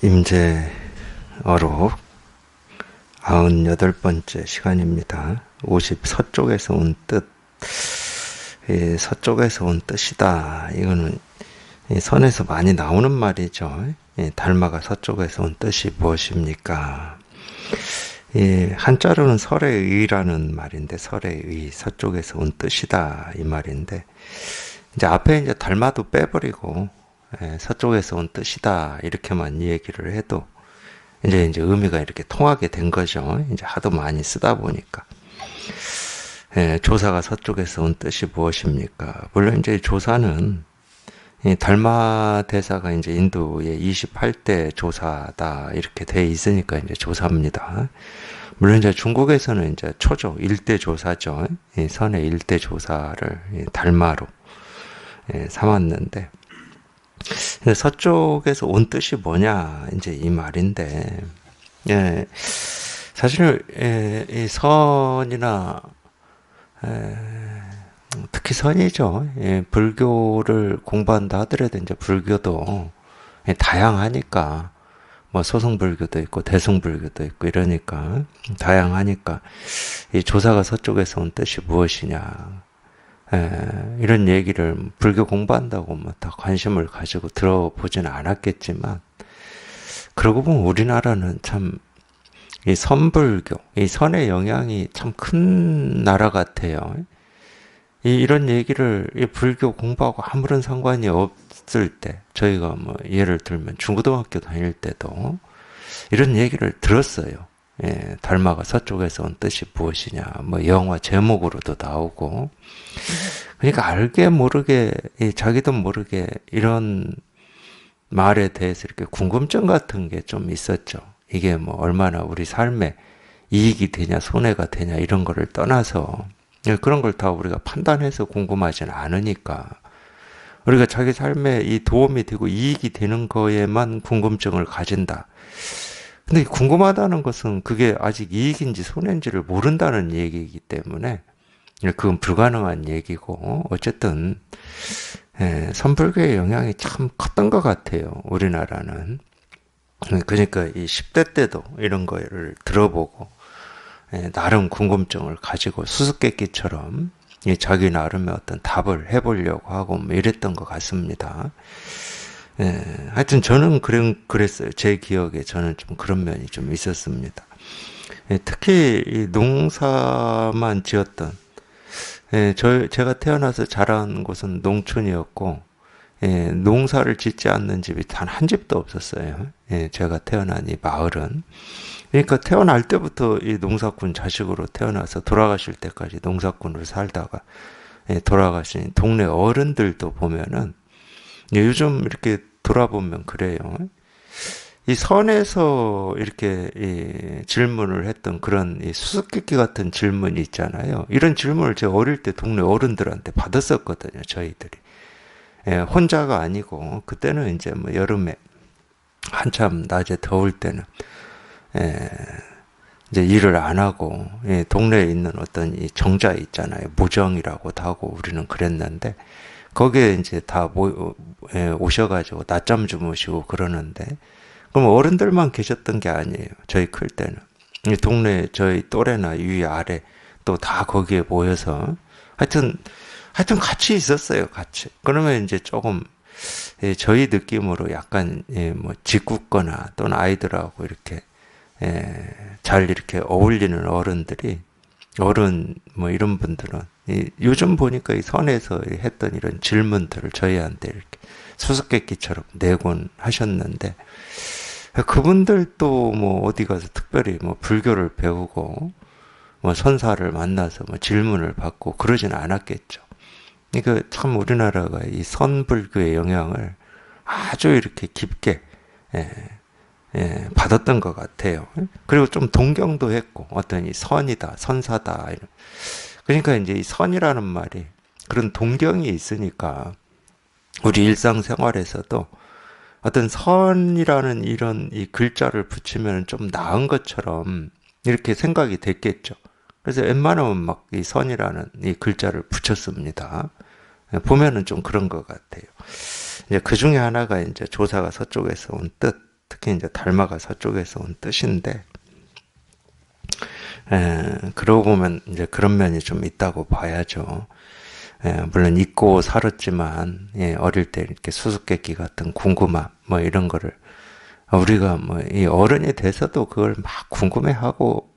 임재어록 98번째 시간입니다. 50 서쪽에서 온 뜻. 서쪽에서 온 뜻이다. 이거는 선에서 많이 나오는 말이죠. 달마가 서쪽에서 온 뜻이 무엇입니까? 한자로는 설의 의라는 말인데, 설의 의, 서쪽에서 온 뜻이다 이 말인데, 이제 앞에 이제 달마도 빼버리고 서쪽에서 온 뜻이다 이렇게만 얘기를 해도 이제 의미가 이렇게 통하게 된 거죠. 이제 하도 많이 쓰다 보니까. 조사가 서쪽에서 온 뜻이 무엇입니까? 물론 이제 조사는 이 달마 대사가 이제 인도의 28대 조사다 이렇게 돼 있으니까 이제 조사입니다. 물론 이제 중국에서는 이제 초조 1대 조사죠. 이 선의 1대 조사를 달마로 삼았는데, 서쪽에서 온 뜻이 뭐냐 이제 이 말인데, 사실 이 선이나 특히 선이죠. 불교를 공부한다 하더라도 이제 불교도 다양하니까, 뭐 소승불교도 있고 대승불교도 있고 이러니까 다양하니까 이 조사가 서쪽에서 온 뜻이 무엇이냐, 이런 얘기를 불교 공부한다고 뭐 다 관심을 가지고 들어보지는 않았겠지만, 그러고 보면 우리나라는 참 이 선불교, 이 선의 영향이 참 큰 나라 같아요. 이런 얘기를 이 불교 공부하고 아무런 상관이 없을 때, 저희가 뭐 예를 들면 중고등학교 다닐 때도 이런 얘기를 들었어요. 달마가 서쪽에서 온 뜻이 무엇이냐, 뭐 영화 제목으로도 나오고. 그러니까 알게 모르게, 자기도 모르게 이런 말에 대해서 이렇게 궁금증 같은 게 좀 있었죠. 이게 뭐 얼마나 우리 삶에 이익이 되냐, 손해가 되냐, 이런 거를 떠나서 그런 걸 다 우리가 판단해서 궁금하지는 않으니까, 우리가 자기 삶에 이 도움이 되고 이익이 되는 거에만 궁금증을 가진다. 근데 궁금하다는 것은 그게 아직 이익인지 손해인지를 모른다는 얘기이기 때문에 그건 불가능한 얘기고, 어쨌든 선불교의 영향이 참 컸던 것 같아요, 우리나라는. 그러니까 이 10대 때도 이런 거를 들어보고 나름 궁금증을 가지고 수수께끼처럼 자기 나름의 어떤 답을 해보려고 하고 뭐 이랬던 것 같습니다. 하여튼 저는 그랬어요. 제 기억에 저는 좀 그런 면이 좀 있었습니다. 특히 이 농사만 지었던, 제가 태어나서 자란 곳은 농촌이었고, 농사를 짓지 않는 집이 단 한 집도 없었어요. 제가 태어난 이 마을은. 그러니까 태어날 때부터 이 농사꾼 자식으로 태어나서 돌아가실 때까지 농사꾼으로 살다가 돌아가신 동네 어른들도 보면은, 요즘 이렇게 돌아보면 그래요. 이 선에서 이렇게 질문을 했던 그런 이 수수께끼 같은 질문이 있잖아요. 이런 질문을 제가 어릴 때 동네 어른들한테 받았었거든요, 저희들이. 혼자가 아니고, 그때는 이제 뭐 여름에 한참 낮에 더울 때는 이제 일을 안 하고 동네에 있는 어떤 이 정자 있잖아요. 모정이라고도 하고 우리는 그랬는데, 거기에 이제 다 오셔가지고 낮잠 주무시고 그러는데, 그럼 어른들만 계셨던 게 아니에요. 저희 클 때는 이 동네 저희 또래나 위 아래 또 다 거기에 모여서 하여튼 같이 있었어요. 같이. 그러면 이제 조금 저희 느낌으로 약간 뭐 짓궂거나 또는 아이들하고 이렇게 잘 이렇게 어울리는 어른 뭐 이런 분들은 요즘 보니까 이 선에서 했던 이런 질문들을 저희한테 이렇게 수수께끼처럼 내곤 하셨는데, 그분들도 뭐 어디 가서 특별히 뭐 불교를 배우고 뭐 선사를 만나서 뭐 질문을 받고 그러진 않았겠죠. 그러니까 참 우리나라가 이 선불교의 영향을 아주 이렇게 깊게 받았던 것 같아요. 그리고 좀 동경도 했고, 어떤 이 선이다, 선사다. 그러니까 이제 이 선이라는 말이 그런 동경이 있으니까 우리 일상생활에서도 어떤 선이라는 이런 이 글자를 붙이면 좀 나은 것처럼 이렇게 생각이 됐겠죠. 그래서 웬만하면 막 이 선이라는 이 글자를 붙였습니다. 보면은 좀 그런 것 같아요. 이제 그 중에 하나가 이제 조사가 서쪽에서 온 뜻, 특히 이제 달마가 서쪽에서 온 뜻인데, 그러고 보면 이제 그런 면이 좀 있다고 봐야죠. 물론 잊고 살았지만, 어릴 때 이렇게 수수께끼 같은 궁금함, 뭐 이런 거를, 우리가 뭐, 이 어른이 돼서도 그걸 막 궁금해하고,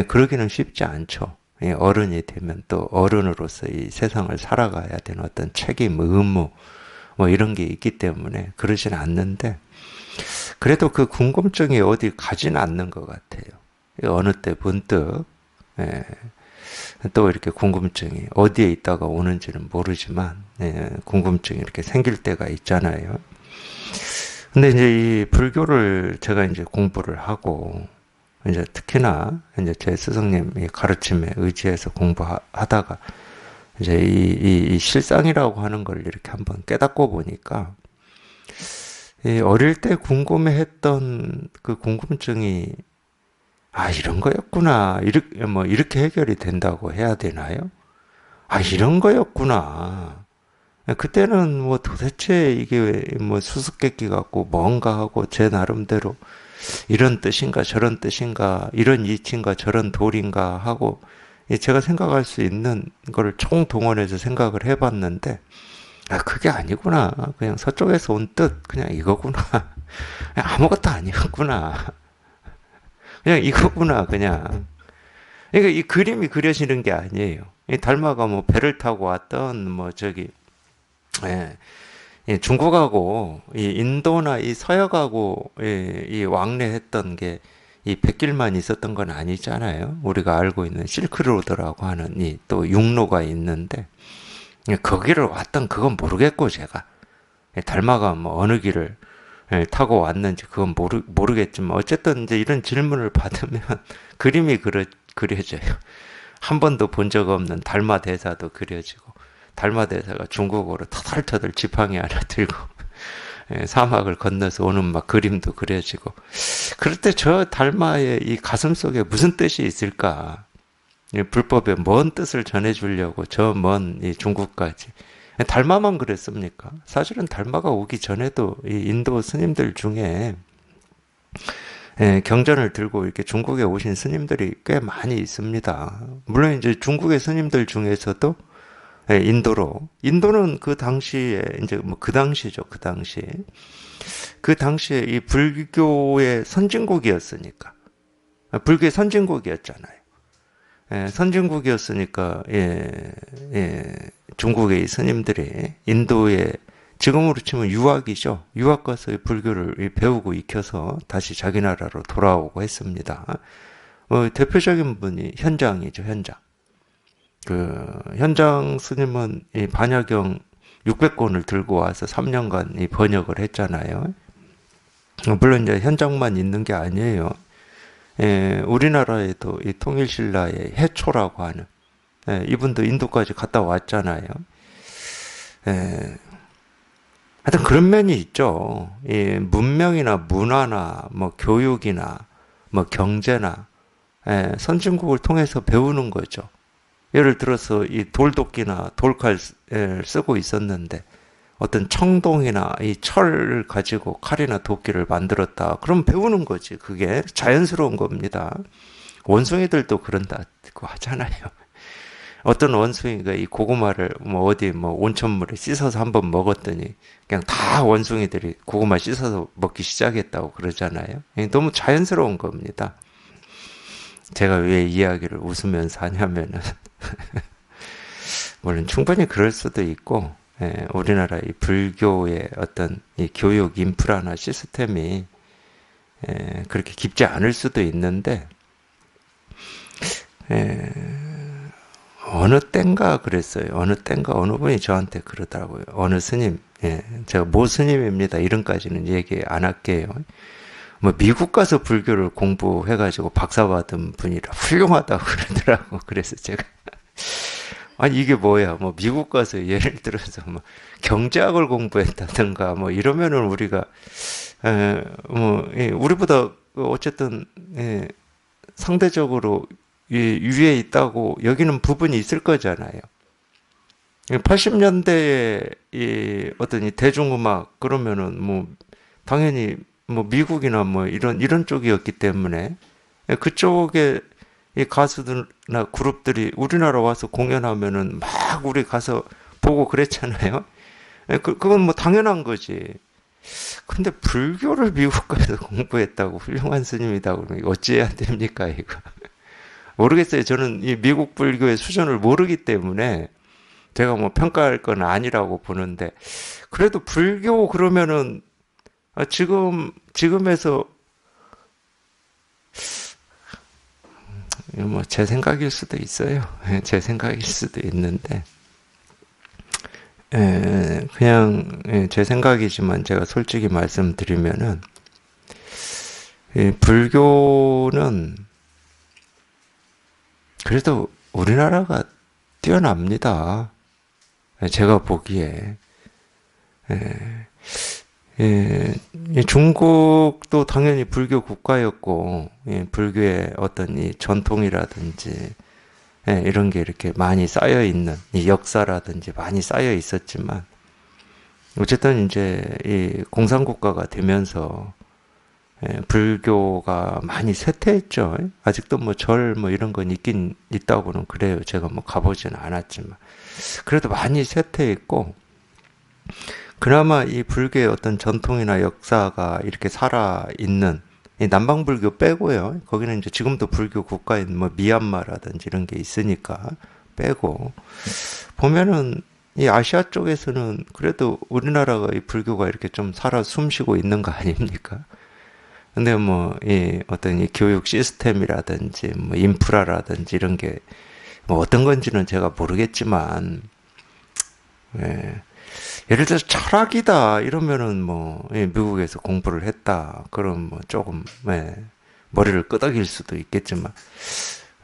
그러기는 쉽지 않죠. 어른이 되면 또 어른으로서 이 세상을 살아가야 되는 어떤 책임, 의무, 뭐 이런 게 있기 때문에 그러진 않는데, 그래도 그 궁금증이 어디 가진 않는 것 같아요. 어느 때 문득, 예, 또 이렇게 궁금증이 어디에 있다가 오는지는 모르지만, 궁금증이 이렇게 생길 때가 있잖아요. 근데 이제 이 불교를 제가 이제 공부를 하고, 이제 특히나 이제 제 스승님이 가르침에 의지해서 공부하다가 이제 이 실상이라고 하는 걸 이렇게 한번 깨닫고 보니까 이 어릴 때 궁금해했던 그 궁금증이 이런 거였구나. 이렇게 해결이 된다고 해야 되나요? 이런 거였구나. 그때는 뭐 도대체 이게 뭐 수수께끼 같고 뭔가 하고 제 나름대로 이런 뜻인가 저런 뜻인가 이런 이치인가 저런 도리인가 하고 제가 생각할 수 있는 거를 총동원해서 생각을 해봤는데 그게 아니구나. 그냥 서쪽에서 온 뜻 그냥 이거구나. 그냥 아무것도 아니었구나. 그냥 이거구나 그냥. 그러니까 이 그림이 그려지는 게 아니에요. 이 달마가 뭐 배를 타고 왔던 뭐 저기 예, 중국하고 이 인도나 이 서역하고 이 왕래했던 게 이 백길만 있었던 건 아니잖아요. 우리가 알고 있는 실크로드라고 하는 이 또 육로가 있는데 거기를 왔던 그건 모르겠고 제가 달마가 뭐 어느 길을 타고 왔는지 그건 모르겠지만 어쨌든 이제 이런 질문을 받으면 그림이 그려져요. 한 번도 본 적 없는 달마 대사도 그려지고 달마 대사가 중국어로 터덜터덜 지팡이 하나 들고 사막을 건너서 오는 막 그림도 그려지고 그럴 때 저 달마의 이 가슴 속에 무슨 뜻이 있을까? 불법에 뭔 뜻을 전해주려고 저 먼 이 중국까지 달마만 그랬습니까? 사실은 달마가 오기 전에도 이 인도 스님들 중에 경전을 들고 이렇게 중국에 오신 스님들이 꽤 많이 있습니다. 물론 이제 중국의 스님들 중에서도 인도는 그 당시에 이제 뭐 그 당시죠, 그 당시에 이 불교의 선진국이었으니까 불교의 선진국이었잖아요. 선진국이었으니까 중국의 이 스님들이 인도에 지금으로 치면 유학이죠. 유학 가서 불교를 배우고 익혀서 다시 자기 나라로 돌아오고 했습니다. 대표적인 분이 현장이죠, 현장. 그 현장 스님은 이 반야경 600권을 들고 와서 3년간 이 번역을 했잖아요. 물론 이제 현장만 있는 게 아니에요. 우리나라에도 이 통일신라의 해초라고 하는 이분도 인도까지 갔다 왔잖아요. 하여튼 그런 면이 있죠. 이 문명이나 문화나 뭐 교육이나 뭐 경제나 선진국을 통해서 배우는 거죠. 예를 들어서 이 돌도끼나 돌칼 쓰고 있었는데 어떤 청동이나 이 철을 가지고 칼이나 도끼를 만들었다. 그럼 배우는 거지. 그게 자연스러운 겁니다. 원숭이들도 그런다고 하잖아요. 어떤 원숭이가 이 고구마를 뭐 어디 뭐 온천물에 씻어서 한번 먹었더니 그냥 다 원숭이들이 고구마 씻어서 먹기 시작했다고 그러잖아요. 너무 자연스러운 겁니다. 제가 왜 이야기를 웃으면서 하냐면은 물론 충분히 그럴 수도 있고 우리나라 이 불교의 어떤 이 교육 인프라나 시스템이 그렇게 깊지 않을 수도 있는데 어느 땐가 그랬어요. 어느 땐가 어느 분이 저한테 그러더라고요. 어느 스님, 제가 모 스님입니다. 이름까지는 얘기 안 할게요. 뭐 미국 가서 불교를 공부해가지고 박사 받은 분이라 훌륭하다고 그러더라고. 그래서 제가 아니 이게 뭐야? 뭐 미국 가서 예를 들어서 뭐 경제학을 공부했다든가 뭐 이러면은 우리가 우리보다 어쨌든 상대적으로 위에 있다고 여기는 부분이 있을 거잖아요. 80년대에 이 어떤 이 대중음악 그러면은 뭐 당연히 뭐 미국이나 뭐 이런 쪽이었기 때문에 그쪽에 이 가수들이나 그룹들이 우리나라 와서 공연하면은 막 우리 가서 보고 그랬잖아요. 그건 뭐 당연한 거지. 근데 불교를 미국 가서 공부했다고 훌륭한 스님이다 그러면 어찌해야 됩니까, 이거? 모르겠어요. 저는 이 미국 불교의 수준을 모르기 때문에 제가 뭐 평가할 건 아니라고 보는데, 그래도 불교 그러면은 지금에서 뭐 제 생각일 수도 있어요. 제 생각일 수도 있는데, 그냥 제 생각이지만 제가 솔직히 말씀드리면은 불교는 그래도 우리나라가 뛰어납니다. 제가 보기에. 중국도 당연히 불교 국가였고, 불교의 어떤 이 전통이라든지, 이런 게 이렇게 많이 쌓여 있는, 이 역사라든지 많이 쌓여 있었지만, 어쨌든 이제 이 공산국가가 되면서, 불교가 많이 쇠퇴했죠. 아직도 뭐 절 뭐 이런 건 있긴 있다고는 그래요. 제가 뭐 가보지는 않았지만. 그래도 많이 쇠퇴했고, 그나마 이 불교의 어떤 전통이나 역사가 이렇게 살아있는 이 남방불교 빼고요. 거기는 이제 지금도 불교 국가인 뭐 미얀마라든지 이런 게 있으니까 빼고 보면은 이 아시아 쪽에서는 그래도 우리나라가 이 불교가 이렇게 좀 살아 숨쉬고 있는 거 아닙니까? 근데 뭐 이 어떤 이 교육 시스템이라든지 뭐 인프라라든지 이런 게 뭐 어떤 건지는 제가 모르겠지만 예. 예를 들어서 철학이다 이러면은 뭐 미국에서 공부를 했다 그럼 뭐 조금 머리를 끄덕일 수도 있겠지만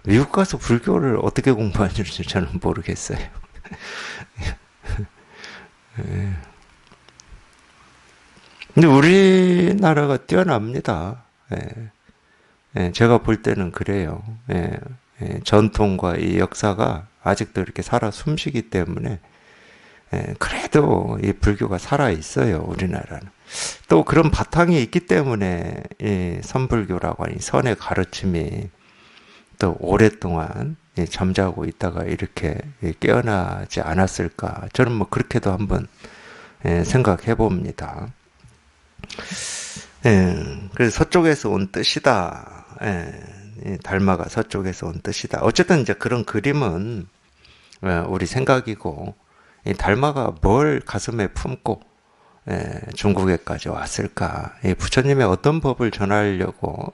미국 가서 불교를 어떻게 공부하는지 저는 모르겠어요. 근데 우리나라가 뛰어납니다. 제가 볼 때는 그래요. 전통과 이 역사가 아직도 이렇게 살아 숨쉬기 때문에 그래도 이 불교가 살아 있어요, 우리나라는. 또 그런 바탕이 있기 때문에 이 선불교라고 하는 선의 가르침이 또 오랫동안 잠자고 있다가 이렇게 깨어나지 않았을까. 저는 뭐 그렇게도 한번 생각해 봅니다. 그래서 서쪽에서 온 뜻이다. 달마가 서쪽에서 온 뜻이다. 어쨌든 이제 그런 그림은 우리 생각이고, 이 달마가 뭘 가슴에 품고 중국에까지 왔을까? 부처님의 어떤 법을 전하려고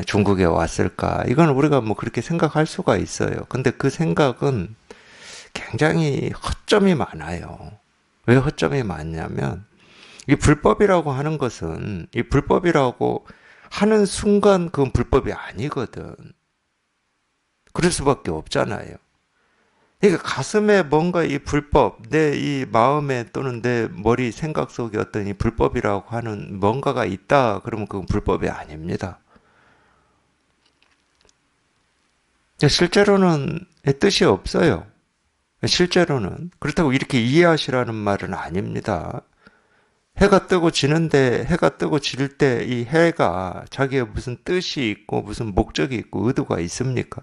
중국에 왔을까? 이건 우리가 뭐 그렇게 생각할 수가 있어요. 근데 그 생각은 굉장히 허점이 많아요. 왜 허점이 많냐면 이 불법이라고 하는 것은 이 불법이라고 하는 순간 그건 불법이 아니거든. 그럴 수밖에 없잖아요. 그러니까 가슴에 뭔가 이 불법, 내 이 마음에 또는 내 머리 생각 속에 어떤 이 불법이라고 하는 뭔가가 있다. 그러면 그건 불법이 아닙니다. 실제로는 뜻이 없어요. 실제로는. 그렇다고 이렇게 이해하시라는 말은 아닙니다. 해가 뜨고 지는데, 해가 뜨고 질 때 이 해가 자기의 무슨 뜻이 있고 무슨 목적이 있고 의도가 있습니까?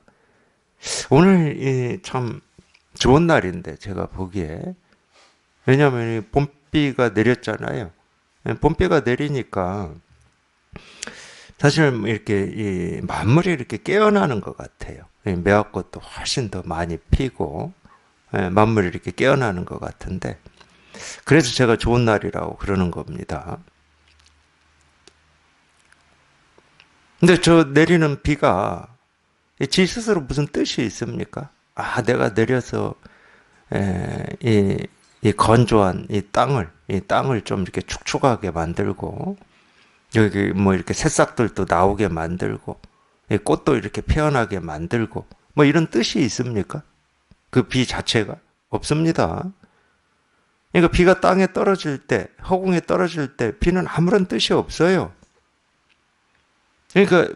오늘 참 좋은 날인데 제가 보기에 왜냐하면 봄비가 내렸잖아요. 봄비가 내리니까 사실 이렇게 이 만물이 이렇게 깨어나는 것 같아요. 매화꽃도 훨씬 더 많이 피고 만물이 이렇게 깨어나는 것 같은데 그래서 제가 좋은 날이라고 그러는 겁니다. 근데 저 내리는 비가 지 스스로 무슨 뜻이 있습니까? 아, 내가 내려서 이 건조한 이 땅을 좀 이렇게 축축하게 만들고 여기 뭐 이렇게 새싹들도 나오게 만들고 이 꽃도 이렇게 피어나게 만들고 뭐 이런 뜻이 있습니까? 그 비 자체가 없습니다. 그러니까 비가 땅에 떨어질 때, 허공에 떨어질 때 비는 아무런 뜻이 없어요. 그러니까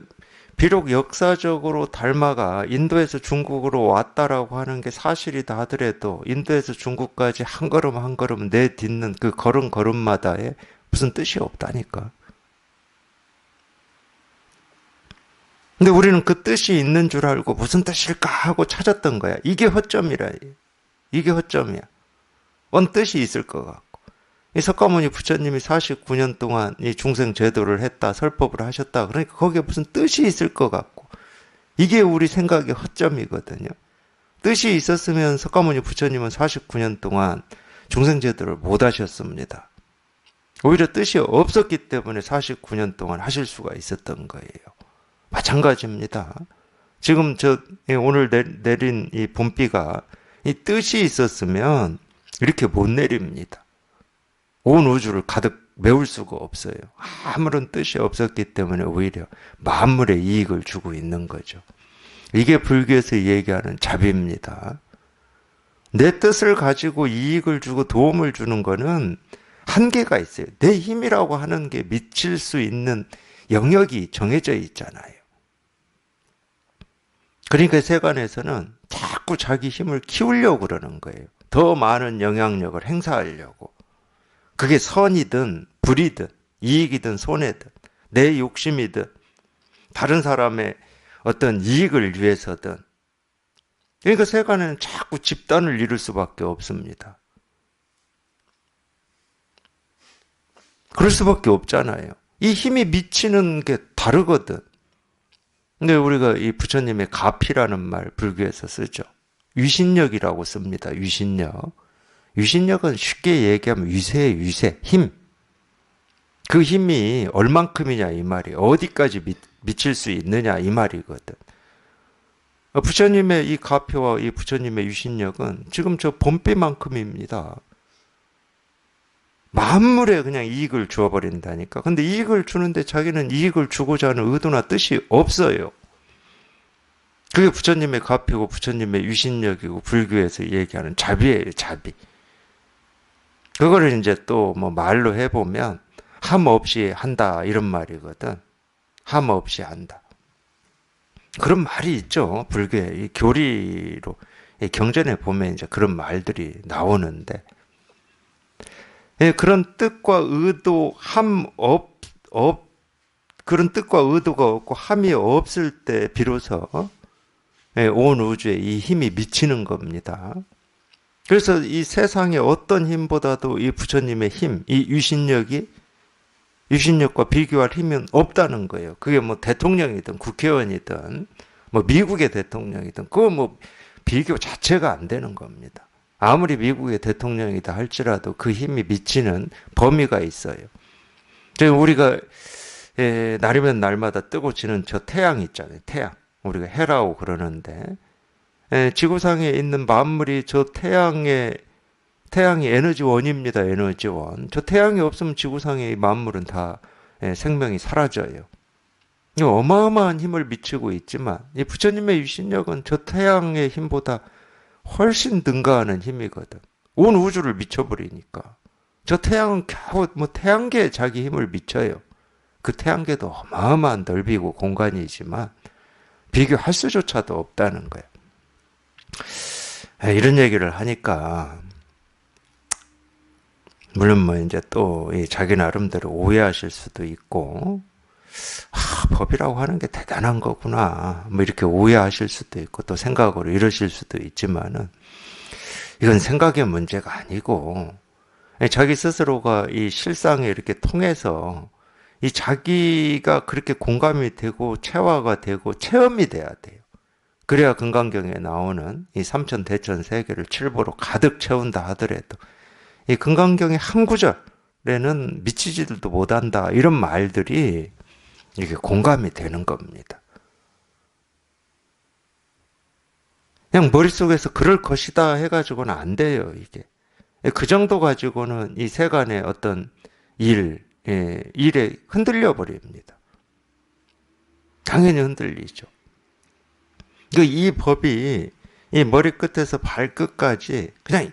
비록 역사적으로 달마가 인도에서 중국으로 왔다라고 하는 게 사실이다 하더라도 인도에서 중국까지 한 걸음 한 걸음 내딛는 그 걸음걸음마다에 무슨 뜻이 없다니까. 근데 우리는 그 뜻이 있는 줄 알고 무슨 뜻일까 하고 찾았던 거야. 이게 허점이라. 이게 허점이야. 뭔 뜻이 있을 것 같고. 이 석가모니 부처님이 49년 동안 이 중생 제도를 했다, 설법을 하셨다. 그러니까 거기에 무슨 뜻이 있을 것 같고. 이게 우리 생각의 허점이거든요. 뜻이 있었으면 석가모니 부처님은 49년 동안 중생 제도를 못 하셨습니다. 오히려 뜻이 없었기 때문에 49년 동안 하실 수가 있었던 거예요. 마찬가지입니다. 지금 오늘 내린 이 봄비가 이 뜻이 있었으면 이렇게 못 내립니다. 온 우주를 가득 메울 수가 없어요. 아무런 뜻이 없었기 때문에 오히려 만물에 이익을 주고 있는 거죠. 이게 불교에서 얘기하는 자비입니다. 내 뜻을 가지고 이익을 주고 도움을 주는 거는 한계가 있어요. 내 힘이라고 하는 게 미칠 수 있는 영역이 정해져 있잖아요. 그러니까 세간에서는 자꾸 자기 힘을 키우려고 그러는 거예요. 더 많은 영향력을 행사하려고. 그게 선이든 불이든 이익이든 손해든 내 욕심이든 다른 사람의 어떤 이익을 위해서든. 그러니까 세간에는 자꾸 집단을 이룰 수밖에 없습니다. 그럴 수밖에 없잖아요. 이 힘이 미치는 게 다르거든. 근데 우리가 이 부처님의 가피라는 말 불교에서 쓰죠. 위신력이라고 씁니다. 위신력. 위신력은 쉽게 얘기하면 위세의 위세, 힘. 그 힘이 얼만큼이냐 이 말이에요. 어디까지 미칠 수 있느냐 이 말이거든. 부처님의 이 가피와 이 부처님의 위신력은 지금 저 봄비만큼입니다. 만물에 그냥 이익을 주어버린다니까. 근데 이익을 주는데 자기는 이익을 주고자 하는 의도나 뜻이 없어요. 그게 부처님의 가피고 부처님의 위신력이고 불교에서 얘기하는 자비예요, 자비. 그거를 이제 또 뭐 말로 해보면 함 없이 한다 이런 말이거든. 함 없이 한다. 그런 말이 있죠. 불교의 이 교리로 경전에 보면 이제 그런 말들이 나오는데. 예, 그런 뜻과 의도, 그런 뜻과 의도가 없고 함이 없을 때 비로소 온 우주에 이 힘이 미치는 겁니다. 그래서 이 세상의 어떤 힘보다도 이 부처님의 힘, 이 유신력과 비교할 힘은 없다는 거예요. 그게 뭐 대통령이든 국회의원이든 뭐 미국의 대통령이든 그거 뭐 비교 자체가 안 되는 겁니다. 아무리 미국의 대통령이다 할지라도 그 힘이 미치는 범위가 있어요. 우리가 날이면 날마다 뜨고 지는 저 태양 있잖아요. 태양. 우리가 해라고 그러는데 지구상에 있는 만물이 저 태양이 에너지원입니다. 에너지원. 저 태양이 없으면 지구상의 만물은 다 생명이 사라져요. 어마어마한 힘을 미치고 있지만 이 부처님의 유신력은 저 태양의 힘보다 훨씬 능가하는 힘이거든. 온 우주를 미쳐버리니까. 저 태양은 겨우 뭐 태양계에 자기 힘을 미쳐요. 그 태양계도 어마어마한 넓이고 공간이지만 비교할 수조차도 없다는 거예요. 이런 얘기를 하니까 물론 뭐 이제 또 자기 나름대로 오해하실 수도 있고 법이라고 하는 게 대단한 거구나 뭐 이렇게 오해하실 수도 있고 또 생각으로 이러실 수도 있지만은 이건 생각의 문제가 아니고 자기 스스로가 이 실상에 이렇게 통해서 이 자기가 그렇게 공감이 되고 체화가 되고 체험이 돼야 돼요. 그래야 금강경에 나오는 이 삼천대천 세계를 칠보로 가득 채운다 하더라도 이 금강경의 한 구절에는 미치지도 못한다 이런 말들이 이게 공감이 되는 겁니다. 그냥 머릿속에서 그럴 것이다 해가지고는 안 돼요, 이게. 그 정도 가지고는 이 세간의 어떤 일에 흔들려 버립니다. 당연히 흔들리죠. 이 법이 이 머리끝에서 발끝까지 그냥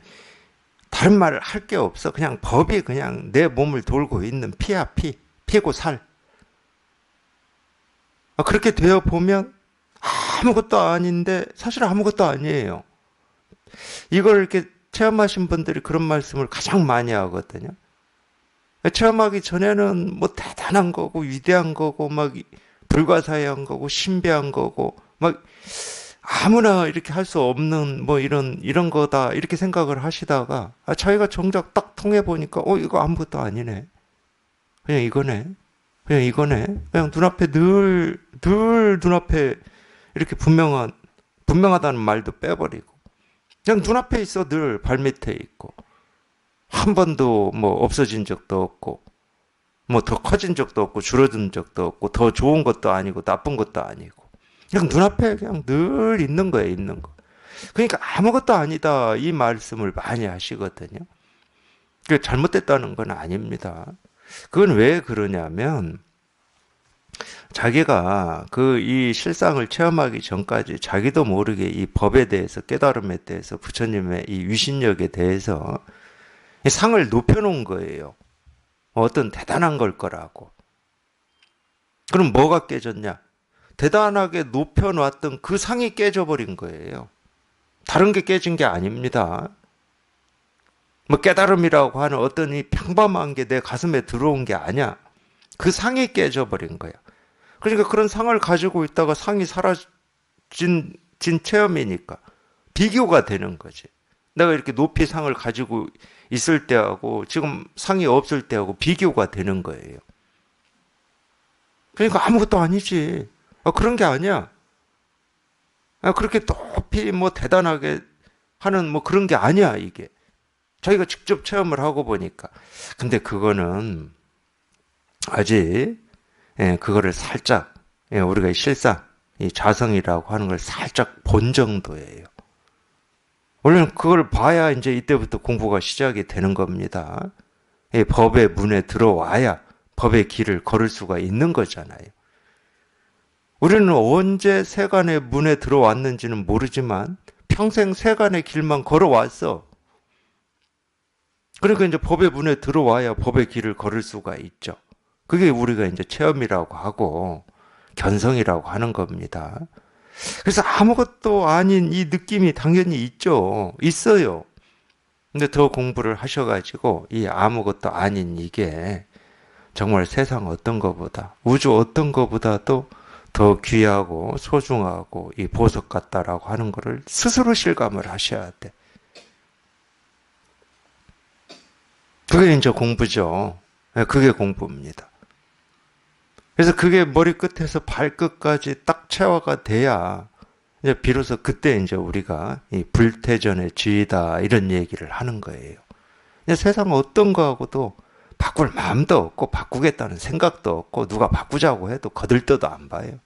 다른 말을 할 게 없어. 그냥 법이 그냥 내 몸을 돌고 있는 피야, 피고 살. 그렇게 되어 보면 아무것도 아닌데 사실 아무것도 아니에요. 이걸 이렇게 체험하신 분들이 그런 말씀을 가장 많이 하거든요. 체험하기 전에는 뭐 대단한 거고 위대한 거고 막 불가사의한 거고 신비한 거고 막 아무나 이렇게 할 수 없는 뭐 이런 거다 이렇게 생각을 하시다가 자기가 정작 딱 통해 보니까 이거 아무것도 아니네. 그냥 이거네. 그냥 이거네. 그냥 눈앞에 늘 눈앞에 이렇게 분명하다는 말도 빼버리고 그냥 눈앞에 있어 늘 발밑에 있고 한 번도 뭐 없어진 적도 없고 뭐 더 커진 적도 없고 줄어든 적도 없고 더 좋은 것도 아니고 나쁜 것도 아니고 그냥 눈앞에 그냥 늘 있는 거예요, 있는 거. 그러니까 아무것도 아니다 이 말씀을 많이 하시거든요. 그게 잘못됐다는 건 아닙니다. 그건 왜 그러냐면 자기가 이 실상을 체험하기 전까지 자기도 모르게 이 법에 대해서 깨달음에 대해서 부처님의 이 위신력에 대해서 이 상을 높여놓은 거예요. 어떤 대단한 걸 거라고. 그럼 뭐가 깨졌냐? 대단하게 높여놨던 그 상이 깨져버린 거예요. 다른 게 깨진 게 아닙니다. 뭐 깨달음이라고 하는 어떤 이 평범한 게 내 가슴에 들어온 게 아니야. 그 상이 깨져버린 거야. 그러니까 그런 상을 가지고 있다가 상이 사라진 체험이니까 비교가 되는 거지. 내가 이렇게 높이 상을 가지고 있을 때하고 지금 상이 없을 때하고 비교가 되는 거예요. 그러니까 아무것도 아니지. 그런 게 아니야. 그렇게 높이 뭐 대단하게 하는 뭐 그런 게 아니야, 이게. 자기가 직접 체험을 하고 보니까. 근데 그거는 아직, 그거를 살짝, 우리가 실상, 이 자성이라고 하는 걸 살짝 본 정도예요. 원래는 그걸 봐야 이제 이때부터 공부가 시작이 되는 겁니다. 법의 문에 들어와야 법의 길을 걸을 수가 있는 거잖아요. 우리는 언제 세간의 문에 들어왔는지는 모르지만 평생 세간의 길만 걸어왔어. 그러니까 이제 법의 문에 들어와야 법의 길을 걸을 수가 있죠. 그게 우리가 이제 체험이라고 하고 견성이라고 하는 겁니다. 그래서 아무것도 아닌 이 느낌이 당연히 있죠. 있어요. 근데 더 공부를 하셔가지고 이 아무것도 아닌 이게 정말 세상 어떤 것보다 우주 어떤 것보다도 더 귀하고 소중하고 이 보석 같다라고 하는 것을 스스로 실감을 하셔야 돼. 그게 이제 공부죠. 그게 공부입니다. 그래서 그게 머리끝에서 발끝까지 딱 체화가 돼야 이제 비로소 그때 이제 우리가 이 불태전의 지위다 이런 얘기를 하는 거예요. 세상 어떤 거하고도 바꿀 마음도 없고 바꾸겠다는 생각도 없고 누가 바꾸자고 해도 거들떠도 안 봐요.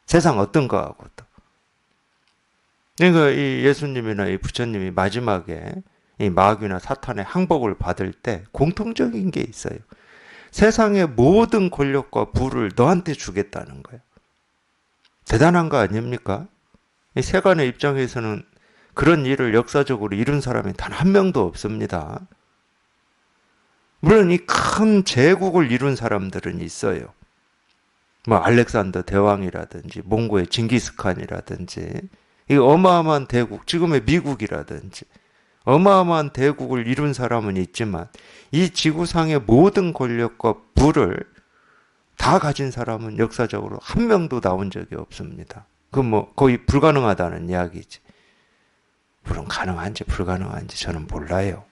세상 어떤 거하고도. 그러니까 이 예수님이나 이 부처님이 마지막에 이 마귀나 사탄의 항복을 받을 때 공통적인 게 있어요. 세상의 모든 권력과 부를 너한테 주겠다는 거예요. 대단한 거 아닙니까? 이 세간의 입장에서는 그런 일을 역사적으로 이룬 사람이 단 한 명도 없습니다. 물론 이 큰 제국을 이룬 사람들은 있어요. 뭐 알렉산더 대왕이라든지 몽고의 징기스칸이라든지 이 어마어마한 대국, 지금의 미국이라든지 어마어마한 대국을 이룬 사람은 있지만 이 지구상의 모든 권력과 부를 다 가진 사람은 역사적으로 한 명도 나온 적이 없습니다. 그 뭐 거의 불가능하다는 이야기지. 물론 가능한지 불가능한지 저는 몰라요.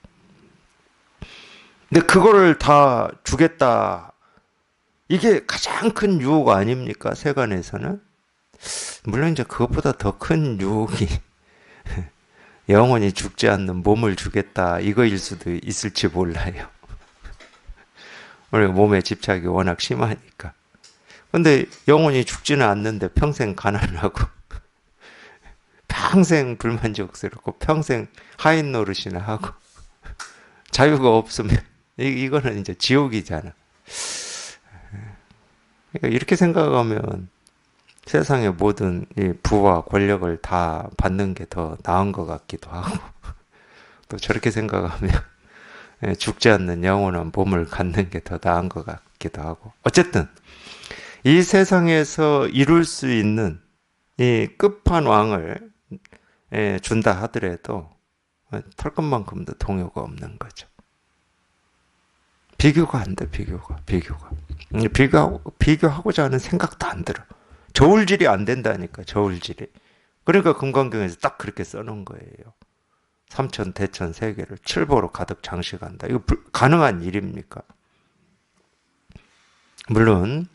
근데 그거를 다 주겠다. 이게 가장 큰 유혹 아닙니까? 세간에서는. 물론 이제 그것보다 더 큰 유혹이 영원히 죽지 않는 몸을 주겠다. 이거일 수도 있을지 몰라요. 우리가 몸에 집착이 워낙 심하니까. 근데 영원히 죽지는 않는데 평생 가난하고 평생 불만족스럽고 평생 하인 노릇이나 하고 자유가 없으면 이거는 이제 지옥이잖아. 그러니까 이렇게 생각하면 세상의 모든 이 부와 권력을 다 받는 게 더 나은 것 같기도 하고 또 저렇게 생각하면 죽지 않는 영원한 몸을 갖는 게 더 나은 것 같기도 하고 어쨌든 이 세상에서 이룰 수 있는 이 끝판왕을 준다 하더라도 털끝만큼도 동요가 없는 거죠. 비교가 안 돼, 비교가. 비교하고자 하는 생각도 안 들어. 저울질이 안 된다니까, 저울질이. 그러니까 금강경에서 딱 그렇게 써놓은 거예요. 삼천, 대천, 세계를 칠보로 가득 장식한다. 이거 가능한 일입니까? 물론,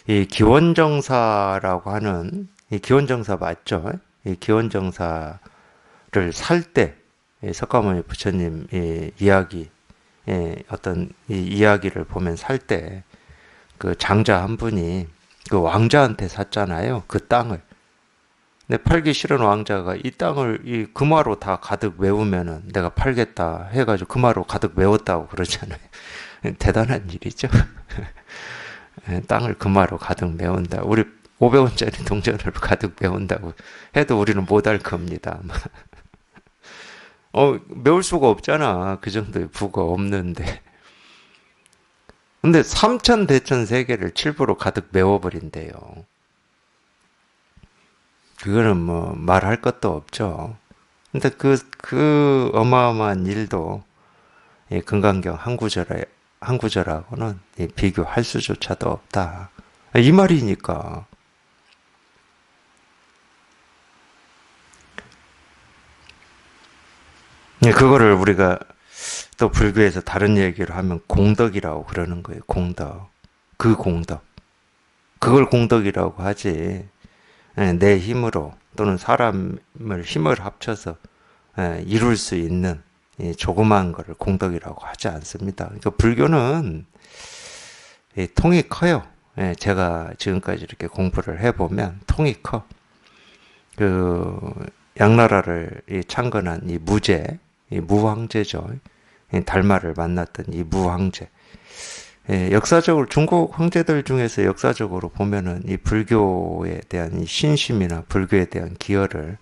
이 기원정사라고 하는, 이 기원정사 맞죠? 이 기원정사를 살 때, 석가모니 부처님 이야기, 어떤 이 이야기를 보면 살 때, 그 장자 한 분이 그 왕자한테 샀잖아요. 그 땅을. 근데 팔기 싫은 왕자가 이 땅을 이 금화로 다 가득 메우면은 내가 팔겠다 해가지고 금화로 가득 메웠다고 그러잖아요. 대단한 일이죠. 땅을 금화로 가득 메운다. 우리 500원짜리 동전을 가득 메운다고 해도 우리는 못할 겁니다. 메울 수가 없잖아. 그 정도의 부가 없는데. 근데 삼천 대천 세계를 칠부로 가득 메워버린대요. 그거는 뭐 말할 것도 없죠. 근데 그 어마어마한 일도 이 금강경 한 구절하고는 비교할 수조차도 없다. 이 말이니까. 그거를 우리가 또 불교에서 다른 얘기를 하면 공덕이라고 그러는 거예요. 공덕. 그 공덕. 그걸 공덕이라고 하지. 내 힘으로 또는 사람을 힘을 합쳐서 이룰 수 있는 조그마한 것을 공덕이라고 하지 않습니다. 그러니까 불교는 통이 커요. 제가 지금까지 이렇게 공부를 해보면 통이 커. 그 양나라를 창건한 이 무제, 이 무황제죠. 달마를 만났던 이 무황제. 역사적으로 중국 황제들 중에서 역사적으로 보면은 이 불교에 대한 이 신심이나 불교에 대한 기여를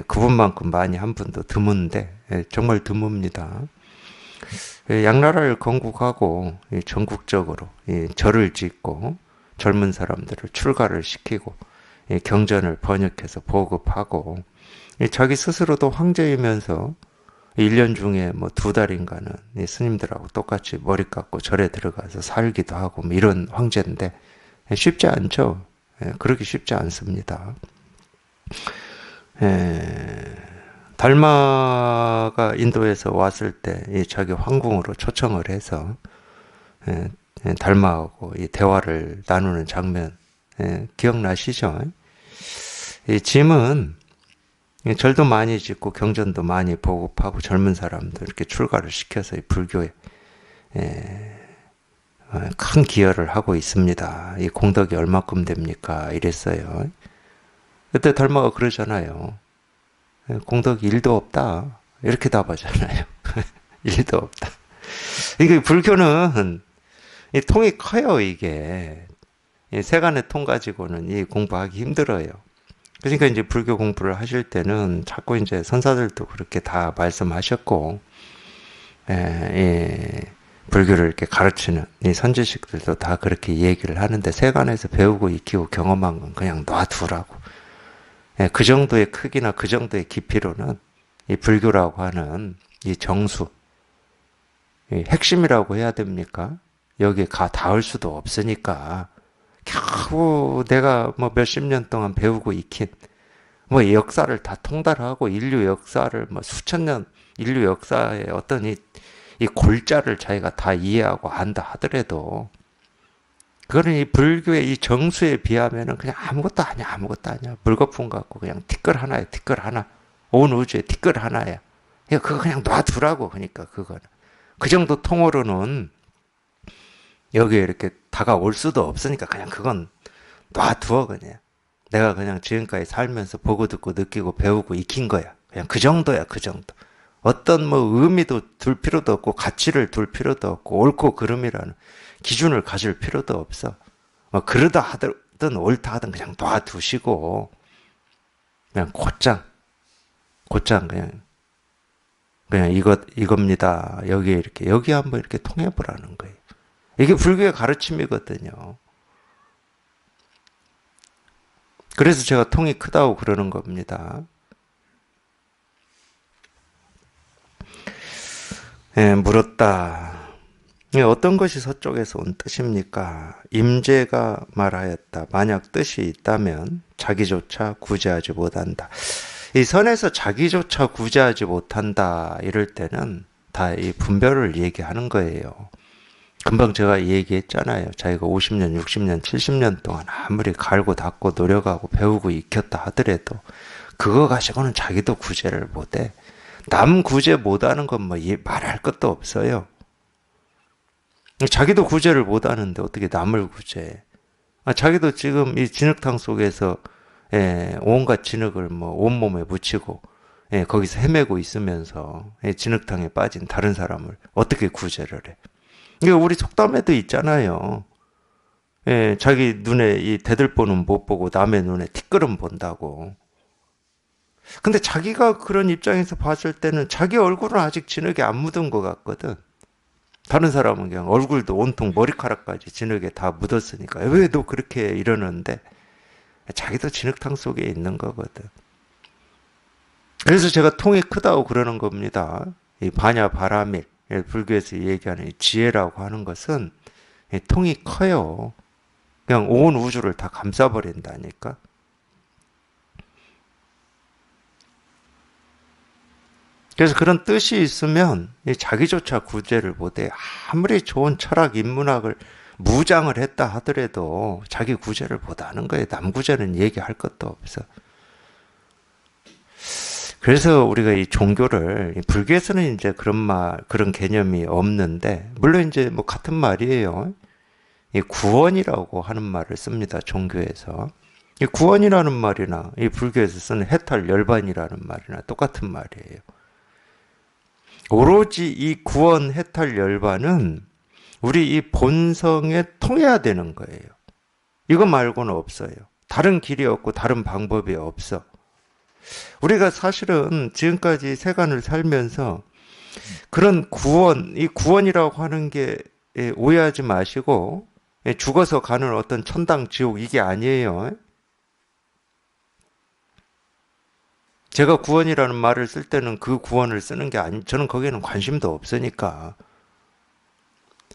그분만큼 많이 한 분도 드문데 정말 드뭅니다. 양나라를 건국하고 전국적으로 절을 짓고 젊은 사람들을 출가를 시키고 경전을 번역해서 보급하고 자기 스스로도 황제이면서 1년 중에 뭐 2달인가는 스님들하고 똑같이 머리 깎고 절에 들어가서 살기도 하고 뭐 이런 황제인데 쉽지 않죠. 그러기 쉽지 않습니다. 달마가 인도에서 왔을 때 자기 황궁으로 초청을 해서 달마하고 이 대화를 나누는 장면 기억나시죠? 이 짐은 절도 많이 짓고 경전도 많이 보급하고 젊은 사람들 이렇게 출가를 시켜서 이 불교에 큰 기여를 하고 있습니다. 이 공덕이 얼마큼 됩니까? 이랬어요. 그때 달마가 그러잖아요. 공덕이 1도 없다. 이렇게 답하잖아요. 1도 없다. 이게 불교는 이 통이 커요, 이게. 이 세간의 통 가지고는 이 공부하기 힘들어요. 그러니까 이제 불교 공부를 하실 때는 자꾸 이제 선사들도 그렇게 다 말씀하셨고, 불교를 이렇게 가르치는 이 선지식들도 다 그렇게 얘기를 하는데 세간에서 배우고 익히고 경험한 건 그냥 놔두라고. 그 정도의 크기나 그 정도의 깊이로는 이 불교라고 하는 이 정수, 이 핵심이라고 해야 됩니까? 여기에 닿을 수도 없으니까 겨우 내가 뭐 몇십 년 동안 배우고 익힌 뭐 역사를 다 통달하고 인류 역사를 뭐 수천 년 인류 역사의 어떤 이 골자를 자기가 다 이해하고 안다 하더라도 그거는 이 불교의 이 정수에 비하면은 그냥 아무것도 아니야, 아무것도 아니야. 물거품 같고 그냥 티끌 하나야, 티끌 하나. 온 우주에 티끌 하나야. 그거 그냥 놔두라고. 그러니까 그거는 그 정도 통으로는 여기에 이렇게 다가올 수도 없으니까 그냥 그건 놔두어 그냥. 내가 그냥 지금까지 살면서 보고 듣고 느끼고 배우고 익힌 거야. 그냥 그 정도야, 그 정도. 어떤 뭐 의미도 둘 필요도 없고 가치를 둘 필요도 없고 옳고 그름이라는 기준을 가질 필요도 없어. 뭐 그러다 하든 옳다 하든 그냥 놔두시고 그냥 곧장 그냥 이겁니다. 여기 한번 이렇게 통해보라는 거예요. 이게 불교의 가르침이거든요. 그래서 제가 통이 크다고 그러는 겁니다. 물었다. 어떤 것이 서쪽에서 온 뜻입니까? 임재가 말하였다. 만약 뜻이 있다면 자기조차 구제하지 못한다. 이 선에서 자기조차 구제하지 못한다 이럴 때는 다 이 분별을 얘기하는 거예요. 금방 제가 얘기했잖아요. 자기가 50년, 60년, 70년 동안 아무리 갈고 닦고 노력하고 배우고 익혔다 하더라도 그거 가지고는 자기도 구제를 못해. 남 구제 못하는 건 뭐 말할 것도 없어요. 자기도 구제를 못하는데 어떻게 남을 구제해? 자기도 지금 이 진흙탕 속에서 온갖 진흙을 뭐 온몸에 묻히고 거기서 헤매고 있으면서 진흙탕에 빠진 다른 사람을 어떻게 구제를 해? 이게 우리 속담에도 있잖아요. 자기 눈에 이 대들보는 못 보고 남의 눈에 티끌은 본다고. 근데 자기가 그런 입장에서 봤을 때는 자기 얼굴은 아직 진흙에 안 묻은 것 같거든. 다른 사람은 그냥 얼굴도 온통 머리카락까지 진흙에 다 묻었으니까 왜 너 그렇게 이러는데 자기도 진흙탕 속에 있는 거거든. 그래서 제가 통이 크다고 그러는 겁니다. 이 반야 바라밀, 불교에서 얘기하는 이 지혜라고 하는 것은 이 통이 커요. 그냥 온 우주를 다 감싸버린다니까. 그래서 그런 뜻이 있으면 자기조차 구제를 못해. 아무리 좋은 철학, 인문학을 무장을 했다 하더라도 자기 구제를 못하는 거예요. 남 구제는 얘기할 것도 없어. 그래서 우리가 이 종교를, 불교에서는 이제 그런 개념이 없는데, 물론 이제 뭐 같은 말이에요. 이 구원이라고 하는 말을 씁니다. 종교에서. 이 구원이라는 말이나 이 불교에서 쓰는 해탈 열반이라는 말이나 똑같은 말이에요. 오로지 이 구원 해탈 열반은 우리 이 본성에 통해야 되는 거예요. 이거 말고는 없어요. 다른 길이 없고 다른 방법이 없어. 우리가 사실은 지금까지 세간을 살면서 그런 구원, 이 구원이라고 하는 게 오해하지 마시고 죽어서 가는 어떤 천당, 지옥 이게 아니에요. 제가 구원이라는 말을 쓸 때는 그 구원을 쓰는 게 저는 거기에는 관심도 없으니까.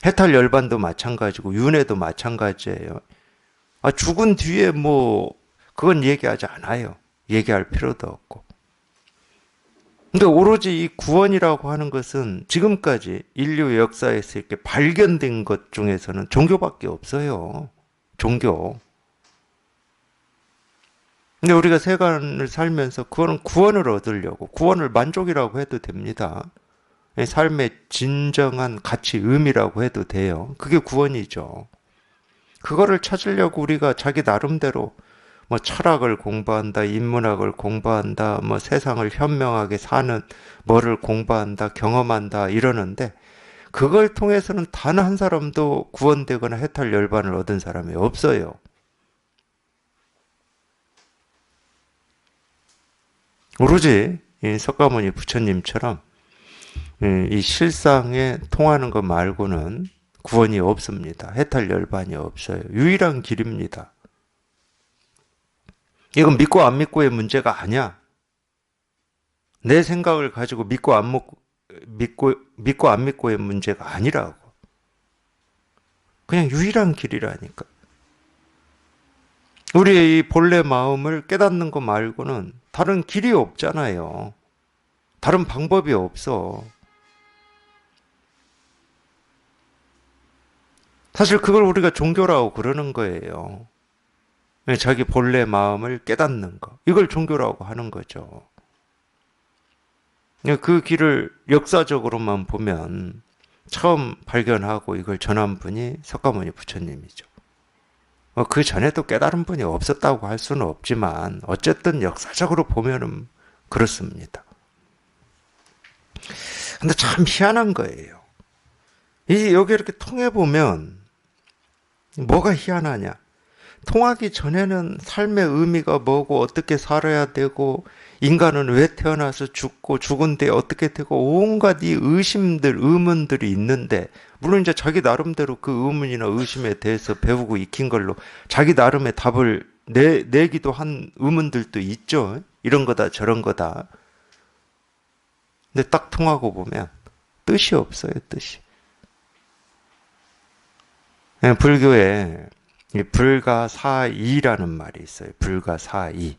해탈 열반도 마찬가지고 윤회도 마찬가지예요. 죽은 뒤에 뭐 그건 얘기하지 않아요. 얘기할 필요도 없고. 근데 오로지 이 구원이라고 하는 것은 지금까지 인류 역사에서 이렇게 발견된 것 중에서는 종교밖에 없어요. 종교. 근데 우리가 세간을 살면서 그거는 구원을 얻으려고, 구원을 만족이라고 해도 됩니다. 삶의 진정한 가치, 의미라고 해도 돼요. 그게 구원이죠. 그거를 찾으려고 우리가 자기 나름대로 뭐 철학을 공부한다, 인문학을 공부한다, 뭐 세상을 현명하게 사는 뭐를 공부한다, 경험한다 이러는데 그걸 통해서는 단 한 사람도 구원되거나 해탈 열반을 얻은 사람이 없어요. 오로지 이 석가모니 부처님처럼 이 실상에 통하는 것 말고는 구원이 없습니다. 해탈 열반이 없어요. 유일한 길입니다. 이건 믿고 안 믿고의 문제가 아니야. 내 생각을 가지고 믿고 안 믿고의 문제가 아니라고. 그냥 유일한 길이라니까. 우리의 이 본래 마음을 깨닫는 것 말고는 다른 길이 없잖아요. 다른 방법이 없어. 사실 그걸 우리가 종교라고 그러는 거예요. 자기 본래 마음을 깨닫는 거. 이걸 종교라고 하는 거죠. 그 길을 역사적으로만 보면 처음 발견하고 이걸 전한 분이 석가모니 부처님이죠. 그 전에도 깨달은 분이 없었다고 할 수는 없지만 어쨌든 역사적으로 보면은 그렇습니다. 근데 참 희한한 거예요. 여기 이렇게 통해보면 뭐가 희한하냐. 통하기 전에는 삶의 의미가 뭐고 어떻게 살아야 되고 인간은 왜 태어나서 죽고 죽은 뒤에 어떻게 되고 온갖 이 의심들, 의문들이 있는데 물론 이제 자기 나름대로 그 의문이나 의심에 대해서 배우고 익힌 걸로 자기 나름의 답을 내기도 한 의문들도 있죠. 이런 거다 저런 거다. 근데 딱 통하고 보면 뜻이 없어요. 뜻이. 불교에 이 불가사의라는 말이 있어요. 불가사의.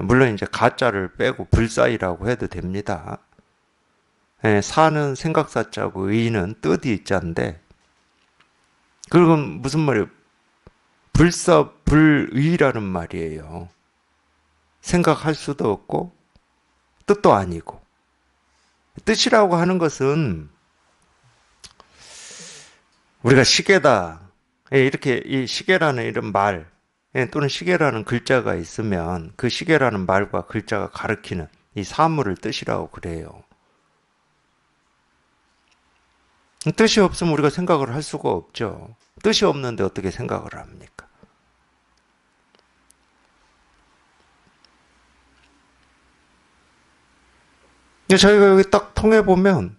물론 이제 가짜를 빼고 불사의라고 해도 됩니다. 사는 생각사자고 의는 뜻이 있자인데, 그건 무슨 말이에요? 불사불의라는 말이에요. 생각할 수도 없고 뜻도 아니고. 뜻이라고 하는 것은 우리가 시계다, 이렇게 이 시계라는 이런 말 또는 시계라는 글자가 있으면 그 시계라는 말과 글자가 가리키는 이 사물을 뜻이라고 그래요. 뜻이 없으면 우리가 생각을 할 수가 없죠. 뜻이 없는데 어떻게 생각을 합니까? 근데 저희가 여기 딱 통해보면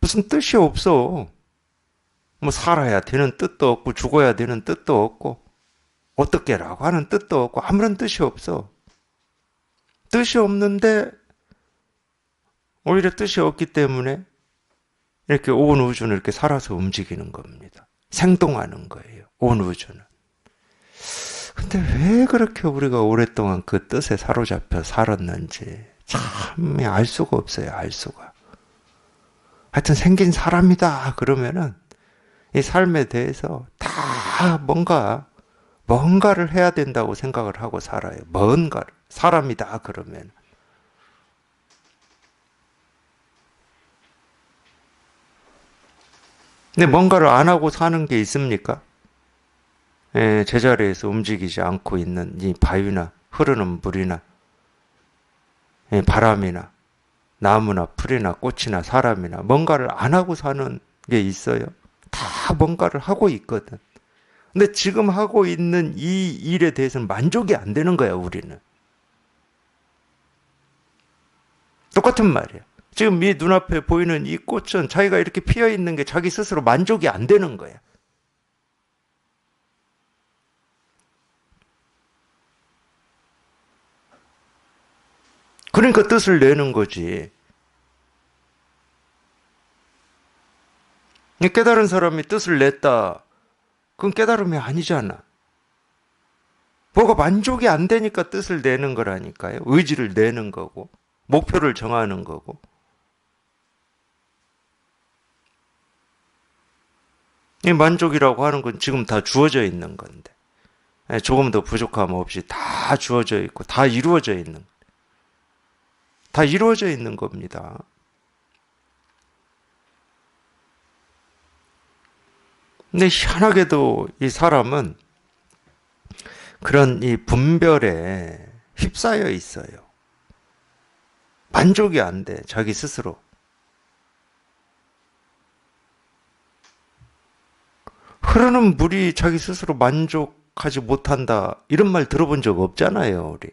무슨 뜻이 없어. 뭐 살아야 되는 뜻도 없고 죽어야 되는 뜻도 없고 어떻게라고 하는 뜻도 없고 아무런 뜻이 없어. 뜻이 없는데 오히려 뜻이 없기 때문에 이렇게 온 우주는 이렇게 살아서 움직이는 겁니다. 생동하는 거예요. 온 우주는. 근데 왜 그렇게 우리가 오랫동안 그 뜻에 사로잡혀 살았는지 참 알 수가 없어요. 알 수가. 하여튼 생긴 사람이다 그러면은 이 삶에 대해서 다 뭔가를 해야 된다고 생각을 하고 살아요. 뭔가를. 사람이다 그러면. 근데 뭔가를 안 하고 사는 게 있습니까? 제자리에서 움직이지 않고 있는 이 바위나 흐르는 물이나 바람이나 나무나 풀이나 꽃이나 사람이나 뭔가를 안 하고 사는 게 있어요. 다 뭔가를 하고 있거든. 근데 지금 하고 있는 이 일에 대해서는 만족이 안 되는 거야, 우리는. 똑같은 말이야. 지금 이 눈앞에 보이는 이 꽃은 자기가 이렇게 피어 있는 게 자기 스스로 만족이 안 되는 거야. 그러니까 뜻을 내는 거지. 깨달은 사람이 뜻을 냈다. 그건 깨달음이 아니잖아. 뭐가 만족이 안 되니까 뜻을 내는 거라니까요. 의지를 내는 거고, 목표를 정하는 거고. 이 만족이라고 하는 건 지금 다 주어져 있는 건데, 조금 더 부족함 없이 다 주어져 있고, 다 이루어져 있는 겁니다. 근데 희한하게도 이 사람은 그런 이 분별에 휩싸여 있어요. 만족이 안 돼, 자기 스스로. 흐르는 물이 자기 스스로 만족하지 못한다, 이런 말 들어본 적 없잖아요, 우리.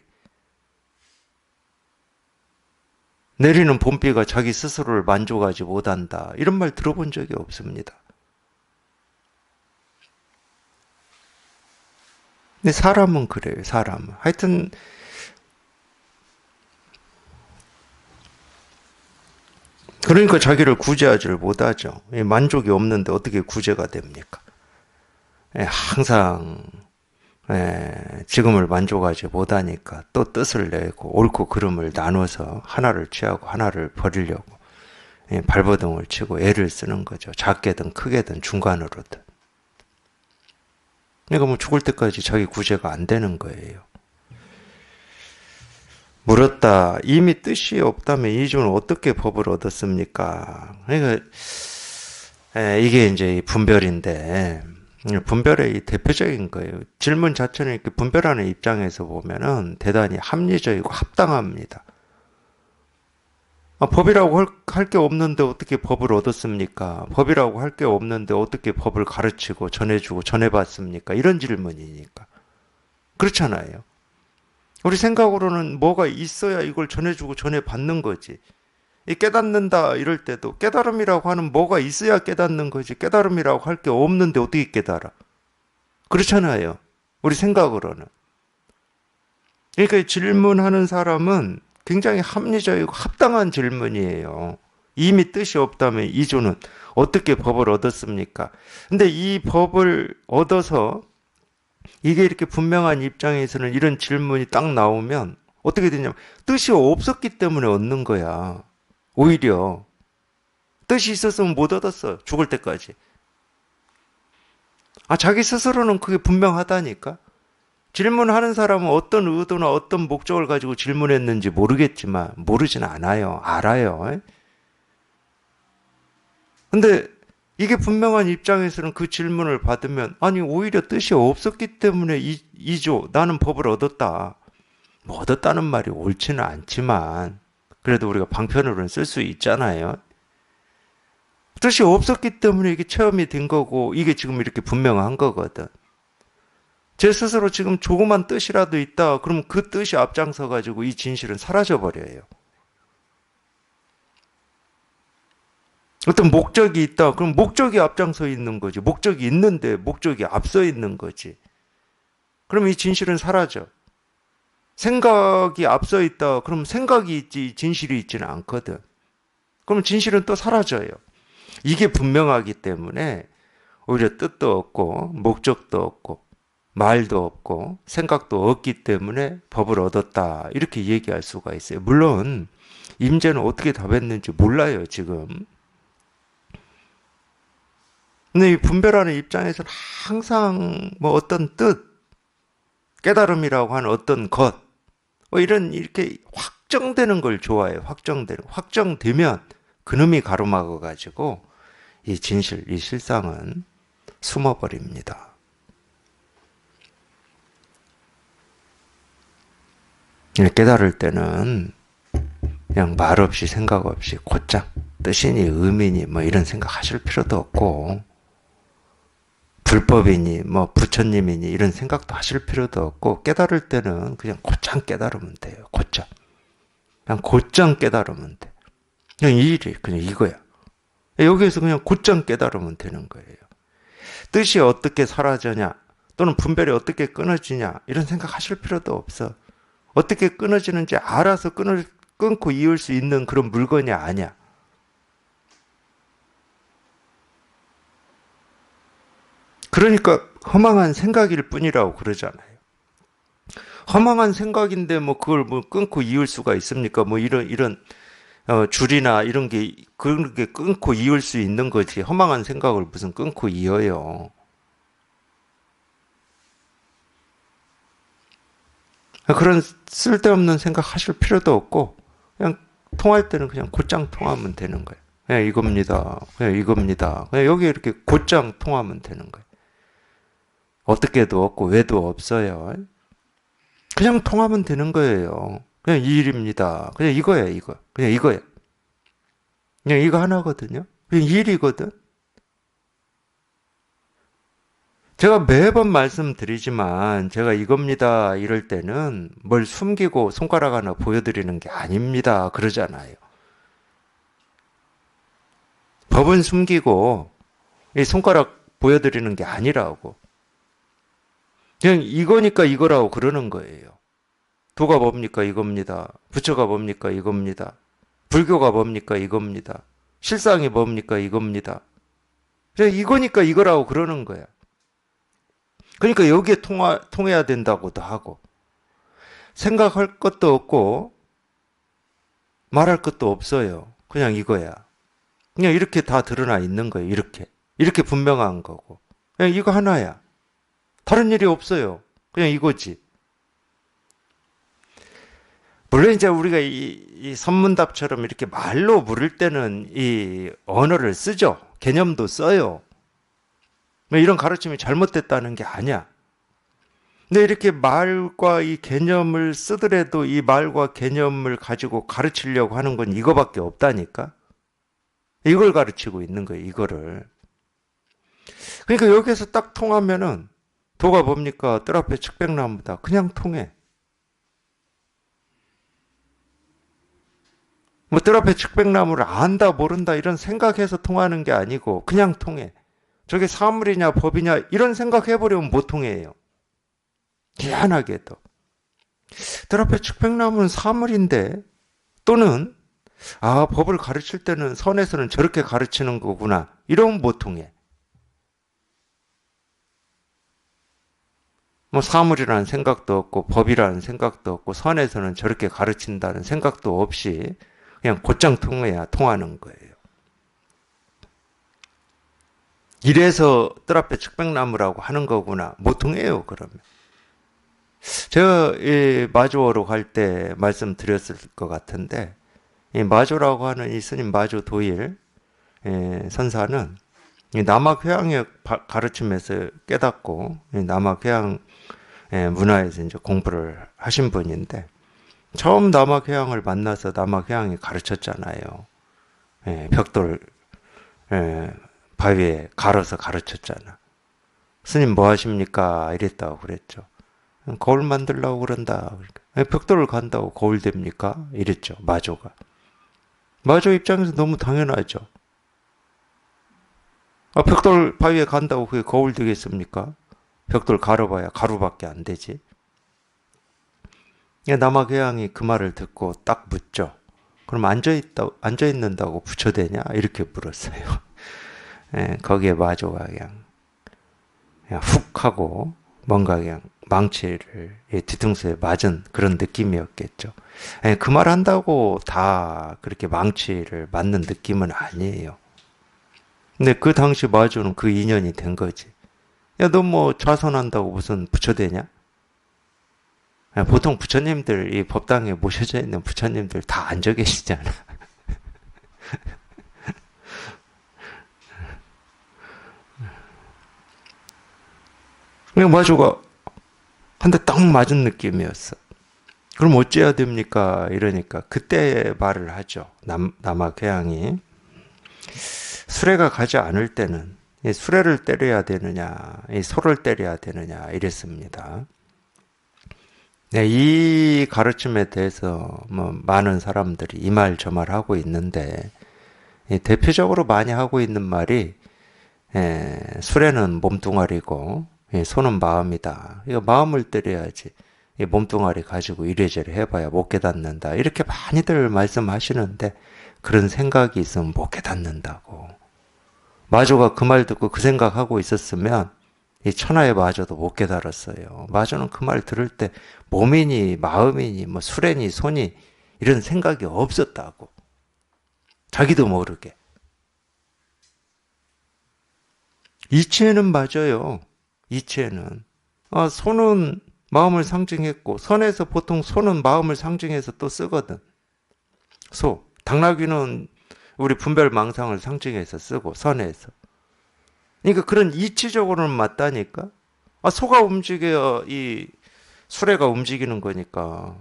내리는 봄비가 자기 스스로를 만족하지 못한다, 이런 말 들어본 적이 없습니다. 근데 사람은 그래요, 사람은. 하여튼, 그러니까 자기를 구제하지를 못하죠. 만족이 없는데 어떻게 구제가 됩니까? 항상, 지금을 만족하지 못하니까 또 뜻을 내고 옳고 그름을 나눠서 하나를 취하고 하나를 버리려고 발버둥을 치고 애를 쓰는 거죠. 작게든 크게든 중간으로든. 그러니까 뭐 죽을 때까지 자기 구제가 안 되는 거예요. 물었다. 이미 뜻이 없다면 이주는 어떻게 법을 얻었습니까? 그러니까 이게 이제 분별인데, 분별의 대표적인 거예요. 질문 자체는 이렇게 분별하는 입장에서 보면은 대단히 합리적이고 합당합니다. 법이라고 할 게 없는데 어떻게 법을 얻었습니까? 법이라고 할 게 없는데 어떻게 법을 가르치고 전해주고 전해봤습니까? 이런 질문이니까. 그렇잖아요. 우리 생각으로는 뭐가 있어야 이걸 전해주고 전해받는 거지. 이 깨닫는다 이럴 때도 깨달음이라고 하는 뭐가 있어야 깨닫는 거지. 깨달음이라고 할 게 없는데 어떻게 깨달아? 그렇잖아요. 우리 생각으로는. 그러니까 질문하는 사람은 굉장히 합리적이고 합당한 질문이에요. 이미 뜻이 없다면 이조는 어떻게 법을 얻었습니까? 근데 이 법을 얻어서 이게 이렇게 분명한 입장에서는 이런 질문이 딱 나오면 어떻게 되냐면 뜻이 없었기 때문에 얻는 거야. 오히려 뜻이 있었으면 못 얻었어. 죽을 때까지. 자기 스스로는 그게 분명하다니까. 질문하는 사람은 어떤 의도나 어떤 목적을 가지고 질문했는지 모르겠지만 모르진 않아요. 알아요. 근데 이게 분명한 입장에서는 그 질문을 받으면 아니 오히려 뜻이 없었기 때문에 이조 나는 법을 얻었다. 뭐 얻었다는 말이 옳지는 않지만 그래도 우리가 방편으로는 쓸 수 있잖아요. 뜻이 없었기 때문에 이게 체험이 된 거고 이게 지금 이렇게 분명한 거거든. 제 스스로 지금 조그만 뜻이라도 있다. 그러면 그 뜻이 앞장서 가지고 이 진실은 사라져 버려요. 어떤 목적이 있다. 그럼 목적이 앞장서 있는 거지. 목적이 있는데 목적이 앞서 있는 거지. 그럼 이 진실은 사라져. 생각이 앞서 있다. 그럼 생각이 있지 진실이 있지는 않거든. 그럼 진실은 또 사라져요. 이게 분명하기 때문에 오히려 뜻도 없고 목적도 없고 말도 없고 생각도 없기 때문에 법을 얻었다. 이렇게 얘기할 수가 있어요. 물론 임재는 어떻게 답했는지 몰라요. 지금. 근데 이 분별하는 입장에서는 항상 뭐 어떤 뜻, 깨달음이라고 하는 어떤 것, 뭐 이런 이렇게 확정되는 걸 좋아해요. 확정되면 그놈이 가로막아 가지고 이 진실, 이 실상은 숨어버립니다. 깨달을 때는 그냥 말 없이 생각 없이 곧장 뜻이니 의미니 뭐 이런 생각 하실 필요도 없고 불법이니 뭐 부처님이니 이런 생각도 하실 필요도 없고 깨달을 때는 그냥 곧장 깨달으면 돼요. 곧장 깨달으면 돼. 그냥 이 일이 그냥 이거야. 여기에서 그냥 곧장 깨달으면 되는 거예요. 뜻이 어떻게 사라지냐 또는 분별이 어떻게 끊어지냐 이런 생각 하실 필요도 없어. 어떻게 끊어지는지 알아서 끊고 이을 수 있는 그런 물건이 아니야. 그러니까 허망한 생각일 뿐이라고 그러잖아요. 허망한 생각인데 뭐 그걸 뭐 끊고 이을 수가 있습니까? 뭐 이런 줄이나 이런 게 그런 게 끊고 이을 수 있는 거지. 허망한 생각을 무슨 끊고 이어요. 그런 쓸데없는 생각 하실 필요도 없고 그냥 통할 때는 그냥 곧장 통하면 되는 거예요. 그냥 이겁니다. 그냥 이겁니다. 그냥 여기 이렇게 곧장 통하면 되는 거예요. 어떻게도 없고 왜도 없어요. 그냥 통하면 되는 거예요. 그냥 이 일입니다. 그냥 이거야 이거. 그냥 이거야. 그냥 이거 하나거든요. 그냥 이 일이거든. 제가 매번 말씀드리지만 제가 이겁니다 이럴 때는 뭘 숨기고 손가락 하나 보여드리는 게 아닙니다. 그러잖아요. 법은 숨기고 이 손가락 보여드리는 게 아니라고. 그냥 이거니까 이거라고 그러는 거예요. 도가 뭡니까? 이겁니다. 부처가 뭡니까? 이겁니다. 불교가 뭡니까? 이겁니다. 실상이 뭡니까? 이겁니다. 그냥 이거니까 이거라고 그러는 거야. 그러니까 여기에 통해야 된다고도 하고 생각할 것도 없고 말할 것도 없어요. 그냥 이거야. 그냥 이렇게 다 드러나 있는 거예요. 이렇게 분명한 거고 그냥 이거 하나야. 다른 일이 없어요. 그냥 이거지. 물론 이제 우리가 이 선문답처럼 이렇게 말로 물을 때는 이 언어를 쓰죠. 개념도 써요. 이런 가르침이 잘못됐다는 게 아니야. 근데 이렇게 말과 이 개념을 쓰더라도 이 말과 개념을 가지고 가르치려고 하는 건 이거밖에 없다니까. 이걸 가르치고 있는 거예요. 이거를. 그러니까 여기에서 딱 통하면은 도가 뭡니까? 뜰 앞에 측백나무다. 그냥 통해. 뭐 뜰 앞에 측백나무를 안다 모른다 이런 생각해서 통하는 게 아니고 그냥 통해. 저게 사물이냐 법이냐 이런 생각해버리면 못 통해요. 희한하게도. 뜰 앞에 측백나무는 사물인데 또는 아, 법을 가르칠 때는 선에서는 저렇게 가르치는 거구나. 이러면 못 통해. 뭐 사물이라는 생각도 없고 법이라는 생각도 없고 선에서는 저렇게 가르친다는 생각도 없이 그냥 곧장 통해야 통하는 거예요. 이래서 뜰 앞에 측백나무라고 하는 거구나. 못 통해요, 그러면. 제가 이 마조로 갈 때 말씀드렸을 것 같은데, 이 마조라고 하는 이 스님 마조 도일 선사는 이 남학회양의 가르침에서 깨닫고 이 남학회양 문화에서 이제 공부를 하신 분인데, 처음 남학회양을 만나서 남학회양이 가르쳤잖아요. 벽돌 바위에 갈아서 가르쳤잖아. 스님 뭐 하십니까? 이랬다고 그랬죠. 거울 만들려고 그런다. 벽돌을 간다고 거울 됩니까? 이랬죠. 마조가. 마조 입장에서 너무 당연하죠. 아, 벽돌 바위에 간다고 그게 거울 되겠습니까? 벽돌 가려봐야 가루밖에 안 되지. 남학회양이 그 말을 듣고 딱 묻죠. 그럼 앉아있는다고 부처되냐? 이렇게 물었어요. 거기에 마조가 그냥 훅 하고 뭔가 그냥 망치를 뒤통수에 맞은 그런 느낌이었겠죠. 그 말 한다고 다 그렇게 망치를 맞는 느낌은 아니에요. 근데 그 당시 마조는 그 인연이 된 거지. 야, 너 뭐 좌선한다고 무슨 부처 되냐? 보통 부처님들, 이 법당에 모셔져 있는 부처님들 다 앉아 계시잖아. 그냥 마조가 한 대 딱 맞은 느낌이었어. 그럼 어찌해야 됩니까? 이러니까 그때 말을 하죠. 남학회양이. 수레가 가지 않을 때는 이 수레를 때려야 되느냐, 이 소를 때려야 되느냐 이랬습니다. 네, 이 가르침에 대해서 뭐 많은 사람들이 이 말 저 말 하고 있는데, 대표적으로 많이 하고 있는 말이 수레는 몸뚱아리고 소는 마음이다. 이거 마음을 때려야지. 이 몸뚱아리 가지고 이래저래 해봐야 못 깨닫는다. 이렇게 많이들 말씀하시는데, 그런 생각이 있으면 못 깨닫는다고. 마조가 그 말 듣고 그 생각하고 있었으면 이 천하의 마조도 못 깨달았어요. 마조는 그 말 들을 때 몸이니 마음이니 뭐 수레니 손이 이런 생각이 없었다고. 자기도 모르게. 이치에는 맞아요. 이치에는. 손은 마음을 상징했고, 선에서 보통 손은 마음을 상징해서 또 쓰거든. 소. 당나귀는 우리 분별망상을 상징해서 쓰고, 선에서. 그러니까 그런 이치적으로는 맞다니까. 소가 움직여야 이 수레가 움직이는 거니까.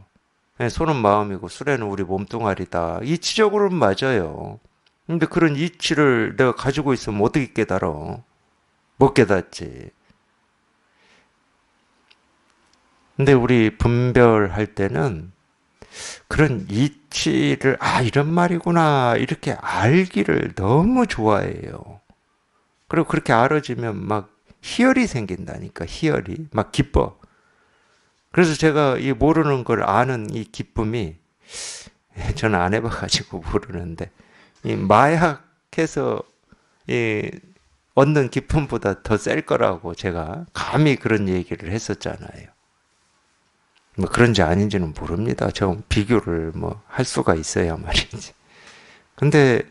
소는 마음이고 수레는 우리 몸뚱아리다. 이치적으로는 맞아요. 근데 그런 이치를 내가 가지고 있으면 어떻게 깨달아? 못 깨닫지. 근데 우리 분별할 때는 그런 이치를 이런 말이구나 이렇게 알기를 너무 좋아해요. 그리고 그렇게 알아지면 막 희열이 생긴다니까. 희열이 막 기뻐. 그래서 제가 이 모르는 걸 아는 이 기쁨이, 저는 안 해봐가지고 모르는데, 이 마약해서 이 얻는 기쁨보다 더 셀 거라고 제가 감히 그런 얘기를 했었잖아요. 뭐 그런지 아닌지는 모릅니다. 저 비교를 뭐 할 수가 있어야 말이지. 근데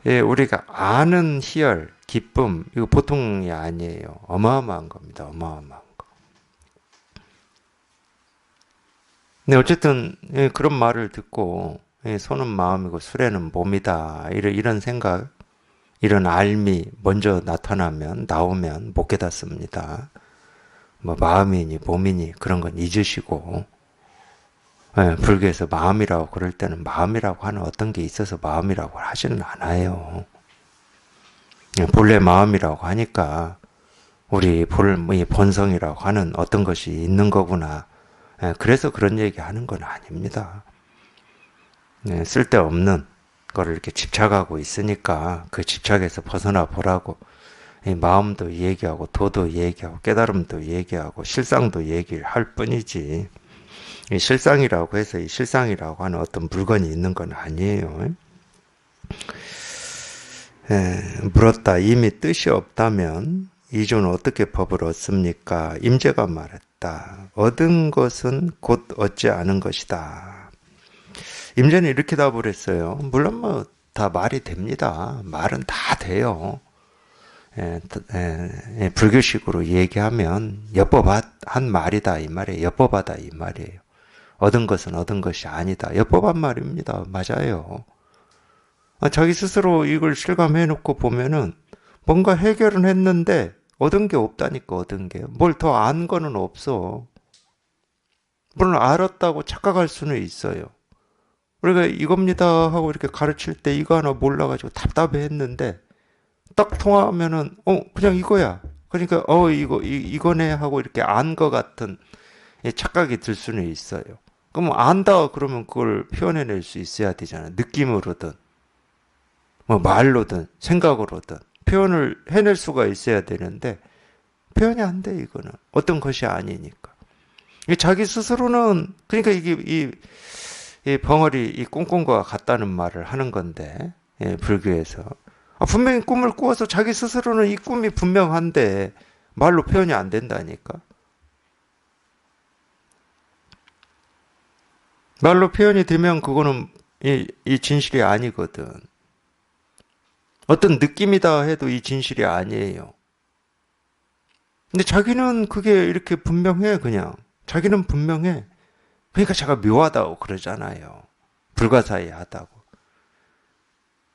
우리가 아는 희열, 기쁨, 이거 보통이 아니에요. 어마어마한 겁니다. 어마어마한 거. 근데 어쨌든 그런 말을 듣고 손은 마음이고 수레는 몸이다. 이런 생각, 이런 알미 먼저 나오면 못 깨닫습니다. 뭐 마음이니 몸이니 그런 건 잊으시고, 불교에서 마음이라고 그럴 때는 마음이라고 하는 어떤 게 있어서 마음이라고 하지는 않아요. 본래 마음이라고 하니까 우리 본성이라고 하는 어떤 것이 있는 거구나. 그래서 그런 얘기 하는 건 아닙니다. 쓸데없는 거를 이렇게 집착하고 있으니까 그 집착에서 벗어나 보라고. 마음도 얘기하고 도도 얘기하고 깨달음도 얘기하고 실상도 얘기를 할 뿐이지. 이 실상이라고 해서 이 실상이라고 하는 어떤 물건이 있는 건 아니에요. 물었다. 이미 뜻이 없다면 이주는 어떻게 법을 얻습니까? 임재가 말했다. 얻은 것은 곧 얻지 않은 것이다. 임재는 이렇게 답을 했어요. 물론 뭐 다 말이 됩니다. 말은 다 돼요. 불교식으로 얘기하면 엿법한 말이다 이 말이에요. 엿법하다 이 말이에요. 얻은 것은 얻은 것이 아니다. 엿법한 말입니다. 맞아요. 자기 스스로 이걸 실감해 놓고 보면은 뭔가 해결은 했는데 얻은 게 없다니까. 얻은 게 뭘 더 안 거는 없어. 물론 알았다고 착각할 수는 있어요. 우리가 이겁니다 하고 이렇게 가르칠 때 이거 하나 몰라가지고 답답해 했는데 딱 통하면은 그냥 이거야. 그러니까 이거네 하고 이렇게 안 거 같은 착각이 들 수는 있어요. 그럼 안다 그러면 그걸 표현해낼 수 있어야 되잖아. 느낌으로든 뭐 말로든 생각으로든 표현을 해낼 수가 있어야 되는데 표현이 안 돼. 이거는 어떤 것이 아니니까. 자기 스스로는 그러니까 이게 이 벙어리 이 꽁꽁과 같다는 말을 하는 건데 불교에서 분명히 꿈을 꾸어서 자기 스스로는 이 꿈이 분명한데 말로 표현이 안 된다니까. 말로 표현이 되면 그거는 이 진실이 아니거든. 어떤 느낌이다 해도 이 진실이 아니에요. 근데 자기는 그게 이렇게 분명해. 그냥 자기는 분명해. 그러니까 제가 묘하다고 그러잖아요. 불가사의하다고.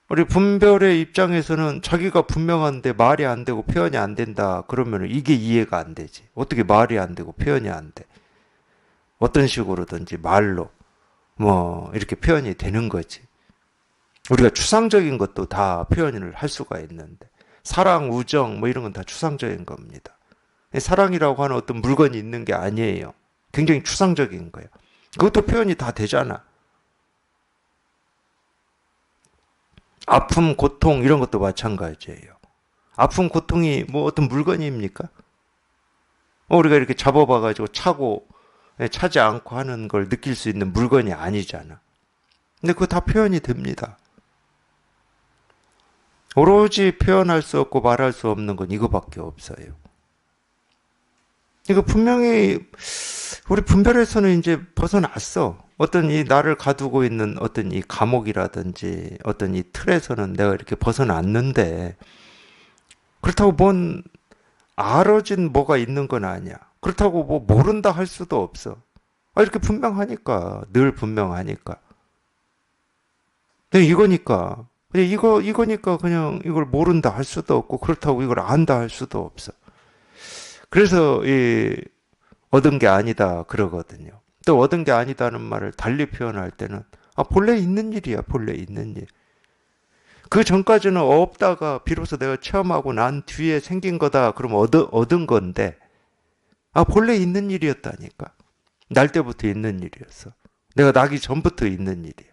우리 분별의 입장에서는 자기가 분명한데 말이 안 되고 표현이 안 된다 그러면 이게 이해가 안 되지. 어떻게 말이 안 되고 표현이 안 돼. 어떤 식으로든지 말로 뭐 이렇게 표현이 되는 거지. 우리가 추상적인 것도 다 표현을 할 수가 있는데 사랑, 우정 뭐 이런 건 다 추상적인 겁니다. 사랑이라고 하는 어떤 물건이 있는 게 아니에요. 굉장히 추상적인 거예요. 그것도 표현이 다 되잖아. 아픔, 고통 이런 것도 마찬가지예요. 아픔, 고통이 뭐 어떤 물건입니까? 우리가 이렇게 잡아봐가지고 차지 않고 하는 걸 느낄 수 있는 물건이 아니잖아. 근데 그거 다 표현이 됩니다. 오로지 표현할 수 없고 말할 수 없는 건 이거밖에 없어요. 이거 분명히 우리 분별에서는 이제 벗어났어. 어떤 이 나를 가두고 있는 어떤 이 감옥이라든지 어떤 이 틀에서는 내가 이렇게 벗어났는데 그렇다고 뭔 알아진 뭐가 있는 건 아니야. 그렇다고 뭐 모른다 할 수도 없어. 이렇게 분명하니까. 늘 분명하니까. 근데 이거니까. 그냥 이거니까 그냥 이걸 모른다 할 수도 없고 그렇다고 이걸 안다 할 수도 없어. 그래서 이 얻은 게 아니다 그러거든요. 또 얻은 게 아니다는 말을 달리 표현할 때는 본래 있는 일이야. 본래 있는 일. 그 전까지는 없다가 비로소 내가 체험하고 난 뒤에 생긴 거다. 그러면 얻은 건데 본래 있는 일이었다니까. 날 때부터 있는 일이었어. 내가 나기 전부터 있는 일이야.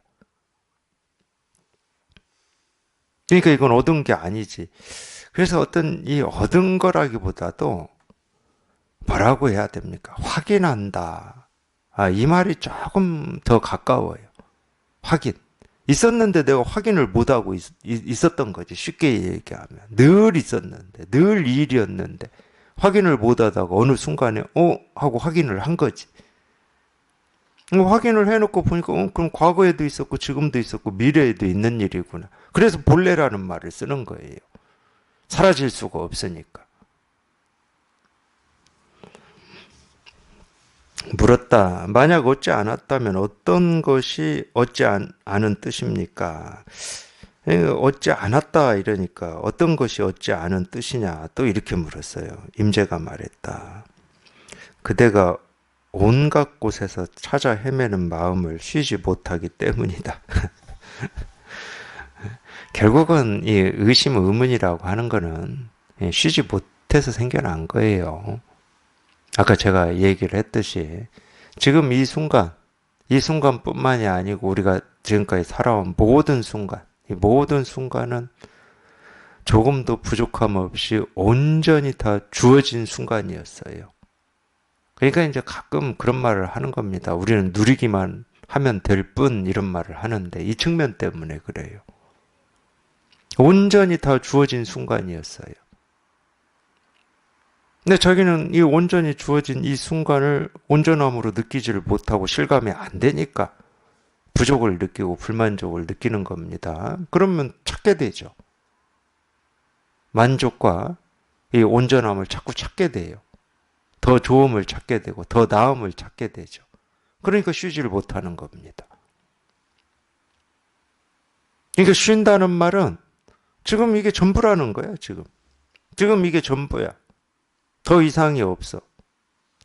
그러니까 이건 얻은 게 아니지. 그래서 어떤 이 얻은 거라기보다도 뭐라고 해야 됩니까? 확인한다. 이 말이 조금 더 가까워요. 확인. 있었는데 내가 확인을 못하고 있었던 거지. 쉽게 얘기하면. 늘 있었는데, 늘 일이었는데, 확인을 못하다가 어느 순간에, 하고 확인을 한 거지. 확인을 해놓고 보니까, 그럼 과거에도 있었고, 지금도 있었고, 미래에도 있는 일이구나. 그래서 본래라는 말을 쓰는 거예요. 사라질 수가 없으니까. 물었다. 만약 얻지 않았다면 어떤 것이 얻지 않은 뜻입니까? 얻지 않았다 이러니까 어떤 것이 얻지 않은 뜻이냐 또 이렇게 물었어요. 임재가 말했다. 그대가 온갖 곳에서 찾아 헤매는 마음을 쉬지 못하기 때문이다. 결국은 이 의심 의문이라고 하는 거는 쉬지 못해서 생겨난 거예요. 아까 제가 얘기를 했듯이 지금 이 순간뿐만이 아니고 우리가 지금까지 살아온 모든 순간, 이 모든 순간은 조금도 부족함 없이 온전히 다 주어진 순간이었어요. 그러니까 이제 가끔 그런 말을 하는 겁니다. 우리는 누리기만 하면 될 뿐, 이런 말을 하는데 이 측면 때문에 그래요. 온전히 다 주어진 순간이었어요. 근데 자기는 이 온전히 주어진 이 순간을 온전함으로 느끼지를 못하고 실감이 안 되니까 부족을 느끼고 불만족을 느끼는 겁니다. 그러면 찾게 되죠. 만족과 이 온전함을 자꾸 찾게 돼요. 더 좋음을 찾게 되고 더 나음을 찾게 되죠. 그러니까 쉬지를 못하는 겁니다. 그러니까 쉰다는 말은 지금 이게 전부라는 거야. 지금 이게 전부야. 더 이상이 없어.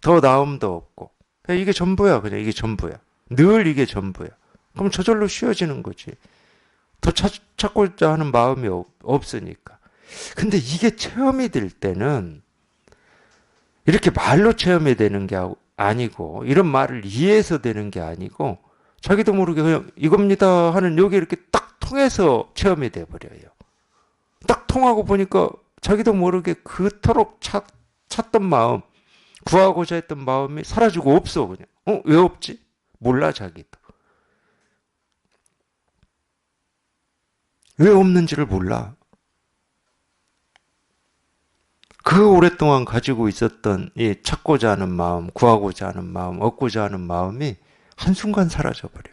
더 나음도 없고. 그냥 이게 전부야. 그냥 이게 전부야. 늘 이게 전부야. 그럼 저절로 쉬어지는 거지. 더 찾고자 하는 마음이 없으니까. 근데 이게 체험이 될 때는 이렇게 말로 체험이 되는 게 아니고, 이런 말을 이해해서 되는 게 아니고, 자기도 모르게 그냥 이겁니다 하는 여기 이렇게 딱 통해서 체험이 돼버려요. 딱 통하고 보니까 자기도 모르게 그토록 찾던 마음, 구하고자 했던 마음이 사라지고 없어, 그냥. 왜 없지? 몰라, 자기도. 왜 없는지를 몰라. 그 오랫동안 가지고 있었던 이 찾고자 하는 마음, 구하고자 하는 마음, 얻고자 하는 마음이 한순간 사라져버려.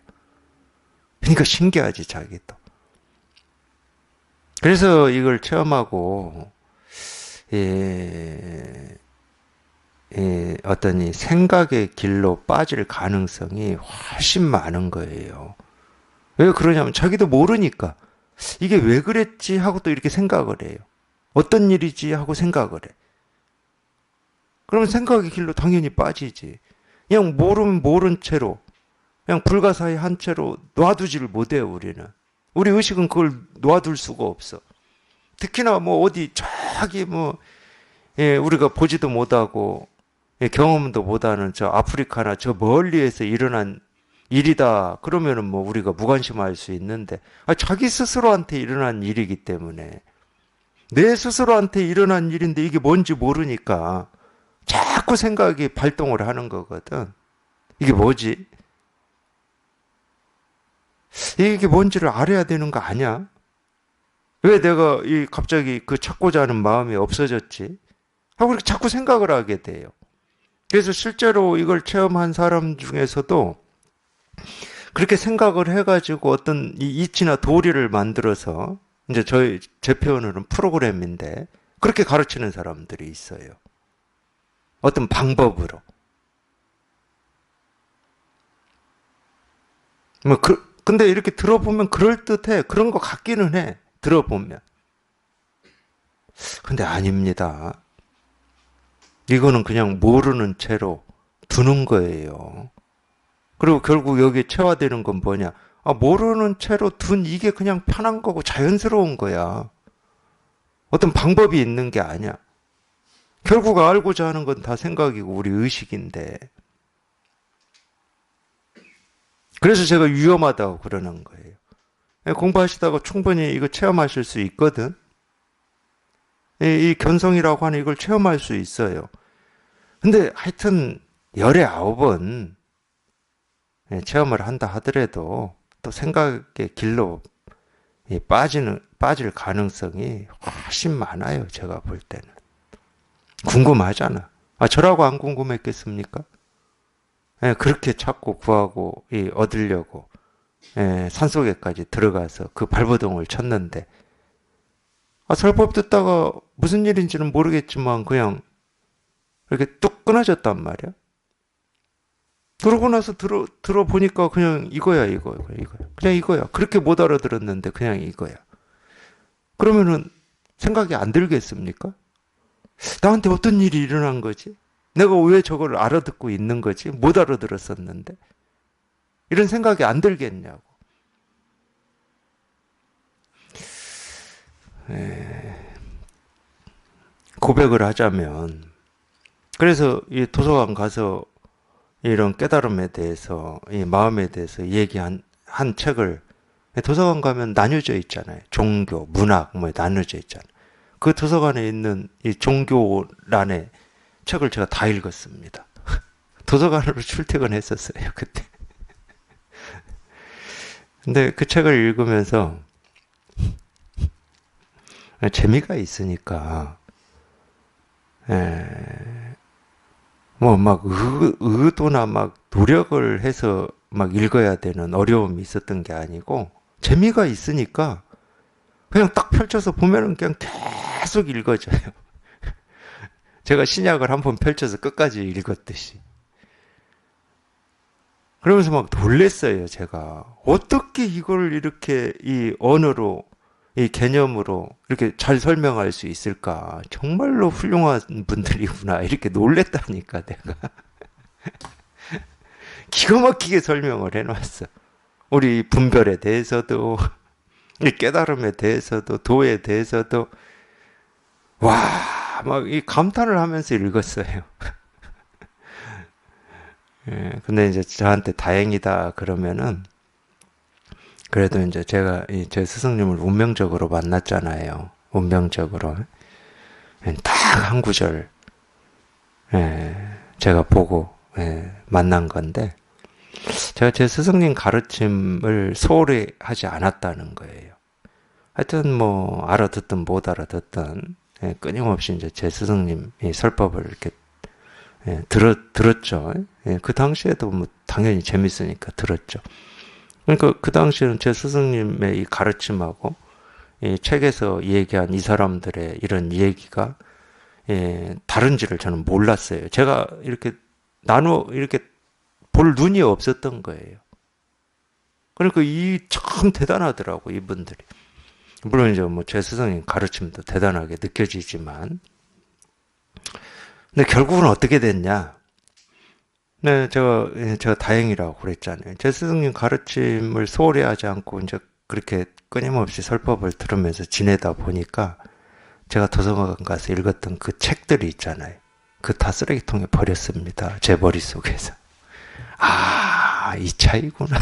그러니까 신기하지, 자기도. 그래서 이걸 체험하고, 어떤 이 생각의 길로 빠질 가능성이 훨씬 많은 거예요. 왜 그러냐면 자기도 모르니까 이게 왜 그랬지 하고 또 이렇게 생각을 해요. 어떤 일이지 하고 생각을 해. 그러면 생각의 길로 당연히 빠지지. 그냥 모르면 모른 채로, 그냥 불가사의 한 채로 놔두지를 못해요, 우리는. 우리 의식은 그걸 놔둘 수가 없어. 특히나 뭐 어디 저기 뭐, 우리가 보지도 못하고, 경험도 못하는 저 아프리카나 저 멀리에서 일어난 일이다. 그러면은 뭐 우리가 무관심할 수 있는데, 자기 스스로한테 일어난 일이기 때문에, 내 스스로한테 일어난 일인데 이게 뭔지 모르니까 자꾸 생각이 발동을 하는 거거든. 이게 뭐지? 이게 뭔지를 알아야 되는 거 아니야? 왜 내가 갑자기 그 찾고자 하는 마음이 없어졌지? 하고 이렇게 자꾸 생각을 하게 돼요. 그래서 실제로 이걸 체험한 사람 중에서도 그렇게 생각을 해가지고 어떤 이 이치나 도리를 만들어서, 이제 제 표현으로는 프로그램인데, 그렇게 가르치는 사람들이 있어요. 어떤 방법으로. 근데 이렇게 들어보면 그럴듯해. 그런 거 같기는 해. 들어보면. 근데 아닙니다. 이거는 그냥 모르는 채로 두는 거예요. 그리고 결국 여기에 체화되는 건 뭐냐? 모르는 채로 둔 이게 그냥 편한 거고 자연스러운 거야. 어떤 방법이 있는 게 아니야. 결국 알고자 하는 건 다 생각이고 우리 의식인데. 그래서 제가 위험하다고 그러는 거예요. 공부하시다가 충분히 이거 체험하실 수 있거든. 이 견성이라고 하는 이걸 체험할 수 있어요. 근데 하여튼 열에 9번 체험을 한다 하더라도 또 생각의 길로 빠질 가능성이 훨씬 많아요. 제가 볼 때는. 궁금하잖아. 저라고 안 궁금했겠습니까? 그렇게 찾고 구하고 얻으려고 산속에까지 들어가서 그 발버둥을 쳤는데, 설법 듣다가 무슨 일인지는 모르겠지만 그냥 이렇게 뚝 끊어졌단 말이야. 그러고 나서 들어보니까 그냥 이거야. 그냥 이거야. 그렇게 못 알아들었는데 그냥 이거야. 그러면은 생각이 안 들겠습니까? 나한테 어떤 일이 일어난 거지? 내가 왜 저걸 알아듣고 있는 거지? 못 알아들었었는데. 이런 생각이 안 들겠냐고. 고백을 하자면, 그래서 이 도서관 가서 이런 깨달음에 대해서, 이 마음에 대해서 얘기한 책을, 도서관 가면 나뉘어져 있잖아요. 종교, 문학 뭐 나뉘어져 있잖아요. 그 도서관에 있는 이 종교란의 책을 제가 다 읽었습니다. 도서관으로 출퇴근했었어요, 그때. 근데 그 책을 읽으면서 재미가 있으니까, 뭐 막 의도나 막 노력을 해서 막 읽어야 되는 어려움이 있었던 게 아니고, 재미가 있으니까 그냥 딱 펼쳐서 보면은 그냥 계속 읽어져요. 제가 신약을 한 번 펼쳐서 끝까지 읽었듯이. 그러면서 막 놀랬어요, 제가. 어떻게 이걸 이렇게 이 언어로, 이 개념으로 이렇게 잘 설명할 수 있을까? 정말로 훌륭한 분들이구나. 이렇게 놀랬다니까, 내가. 기가 막히게 설명을 해놨어. 우리 분별에 대해서도, 이 깨달음에 대해서도, 도에 대해서도, 와, 막 이 감탄을 하면서 읽었어요. 예, 근데 이제 저한테 다행이다 그러면은, 그래도 이제 제가 제 스승님을 운명적으로 만났잖아요. 운명적으로. 딱 한 구절, 예, 제가 보고, 만난 건데, 제가 제 스승님 가르침을 소홀히 하지 않았다는 거예요. 하여튼 뭐, 알아듣든 못 알아듣든, 끊임없이 이제 제 스승님 이 설법을 이렇게, 들었죠. 그 당시에도 뭐, 당연히 재밌으니까 들었죠. 그러니까 그 당시에는 제 스승님의 이 가르침하고 이 책에서 얘기한 이 사람들의 이런 얘기가 다른지를 저는 몰랐어요. 제가 이렇게 이렇게 볼 눈이 없었던 거예요. 그러니까 이 참 대단하더라고, 이분들이. 물론 이제 뭐 제 스승님 가르침도 대단하게 느껴지지만, 근데 결국은 어떻게 됐냐? 네, 제가 다행이라고 그랬잖아요. 제 스승님 가르침을 소홀히 하지 않고 이제 그렇게 끊임없이 설법을 들으면서 지내다 보니까 제가 도서관 가서 읽었던 그 책들이 있잖아요. 그 다 쓰레기통에 버렸습니다. 제 머릿속에서. 아, 이 차이구나.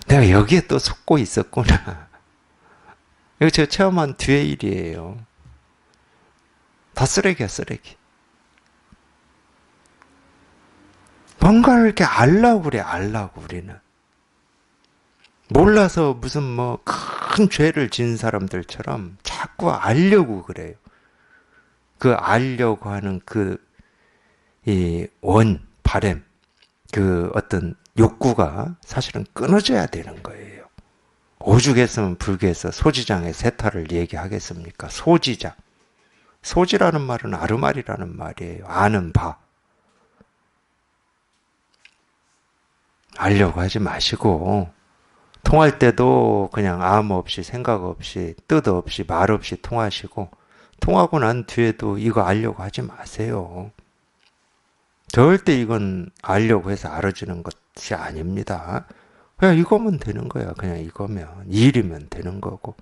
내가 여기에 또 속고 있었구나. 이거 제가 체험한 뒤의 일이에요. 다 쓰레기야, 쓰레기. 뭔가를 이렇게 알라고 그래, 알라고 우리는. 몰라서 무슨 뭐 큰 죄를 지은 사람들처럼 자꾸 알려고 그래요. 그 알려고 하는 그 이 바램, 그 어떤 욕구가 사실은 끊어져야 되는 거예요. 오죽했으면 불교에서 소지장의 세타를 얘기하겠습니까? 소지장. 소지라는 말은 아르말이라는 말이에요. 아는 바. 알려고 하지 마시고 통할 때도 그냥 아무 없이 생각 없이 뜻 없이 말 없이 통하시고 통하고 난 뒤에도 이거 알려고 하지 마세요. 절대 이건 알려고 해서 알아주는 것이 아닙니다. 그냥 이거면 되는 거야. 그냥 이거면 일이면 되는 거고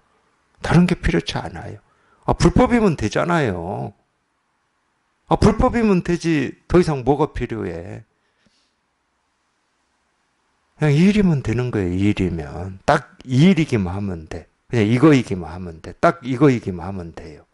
다른 게 필요치 않아요. 아, 불법이면 되잖아요. 아, 불법이면 되지 더 이상 뭐가 필요해. 그냥 일이면 되는 거예요. 일이면 딱 일이기만 하면 돼. 그냥 이거이기만 하면 돼. 딱 이거이기만 하면 돼요.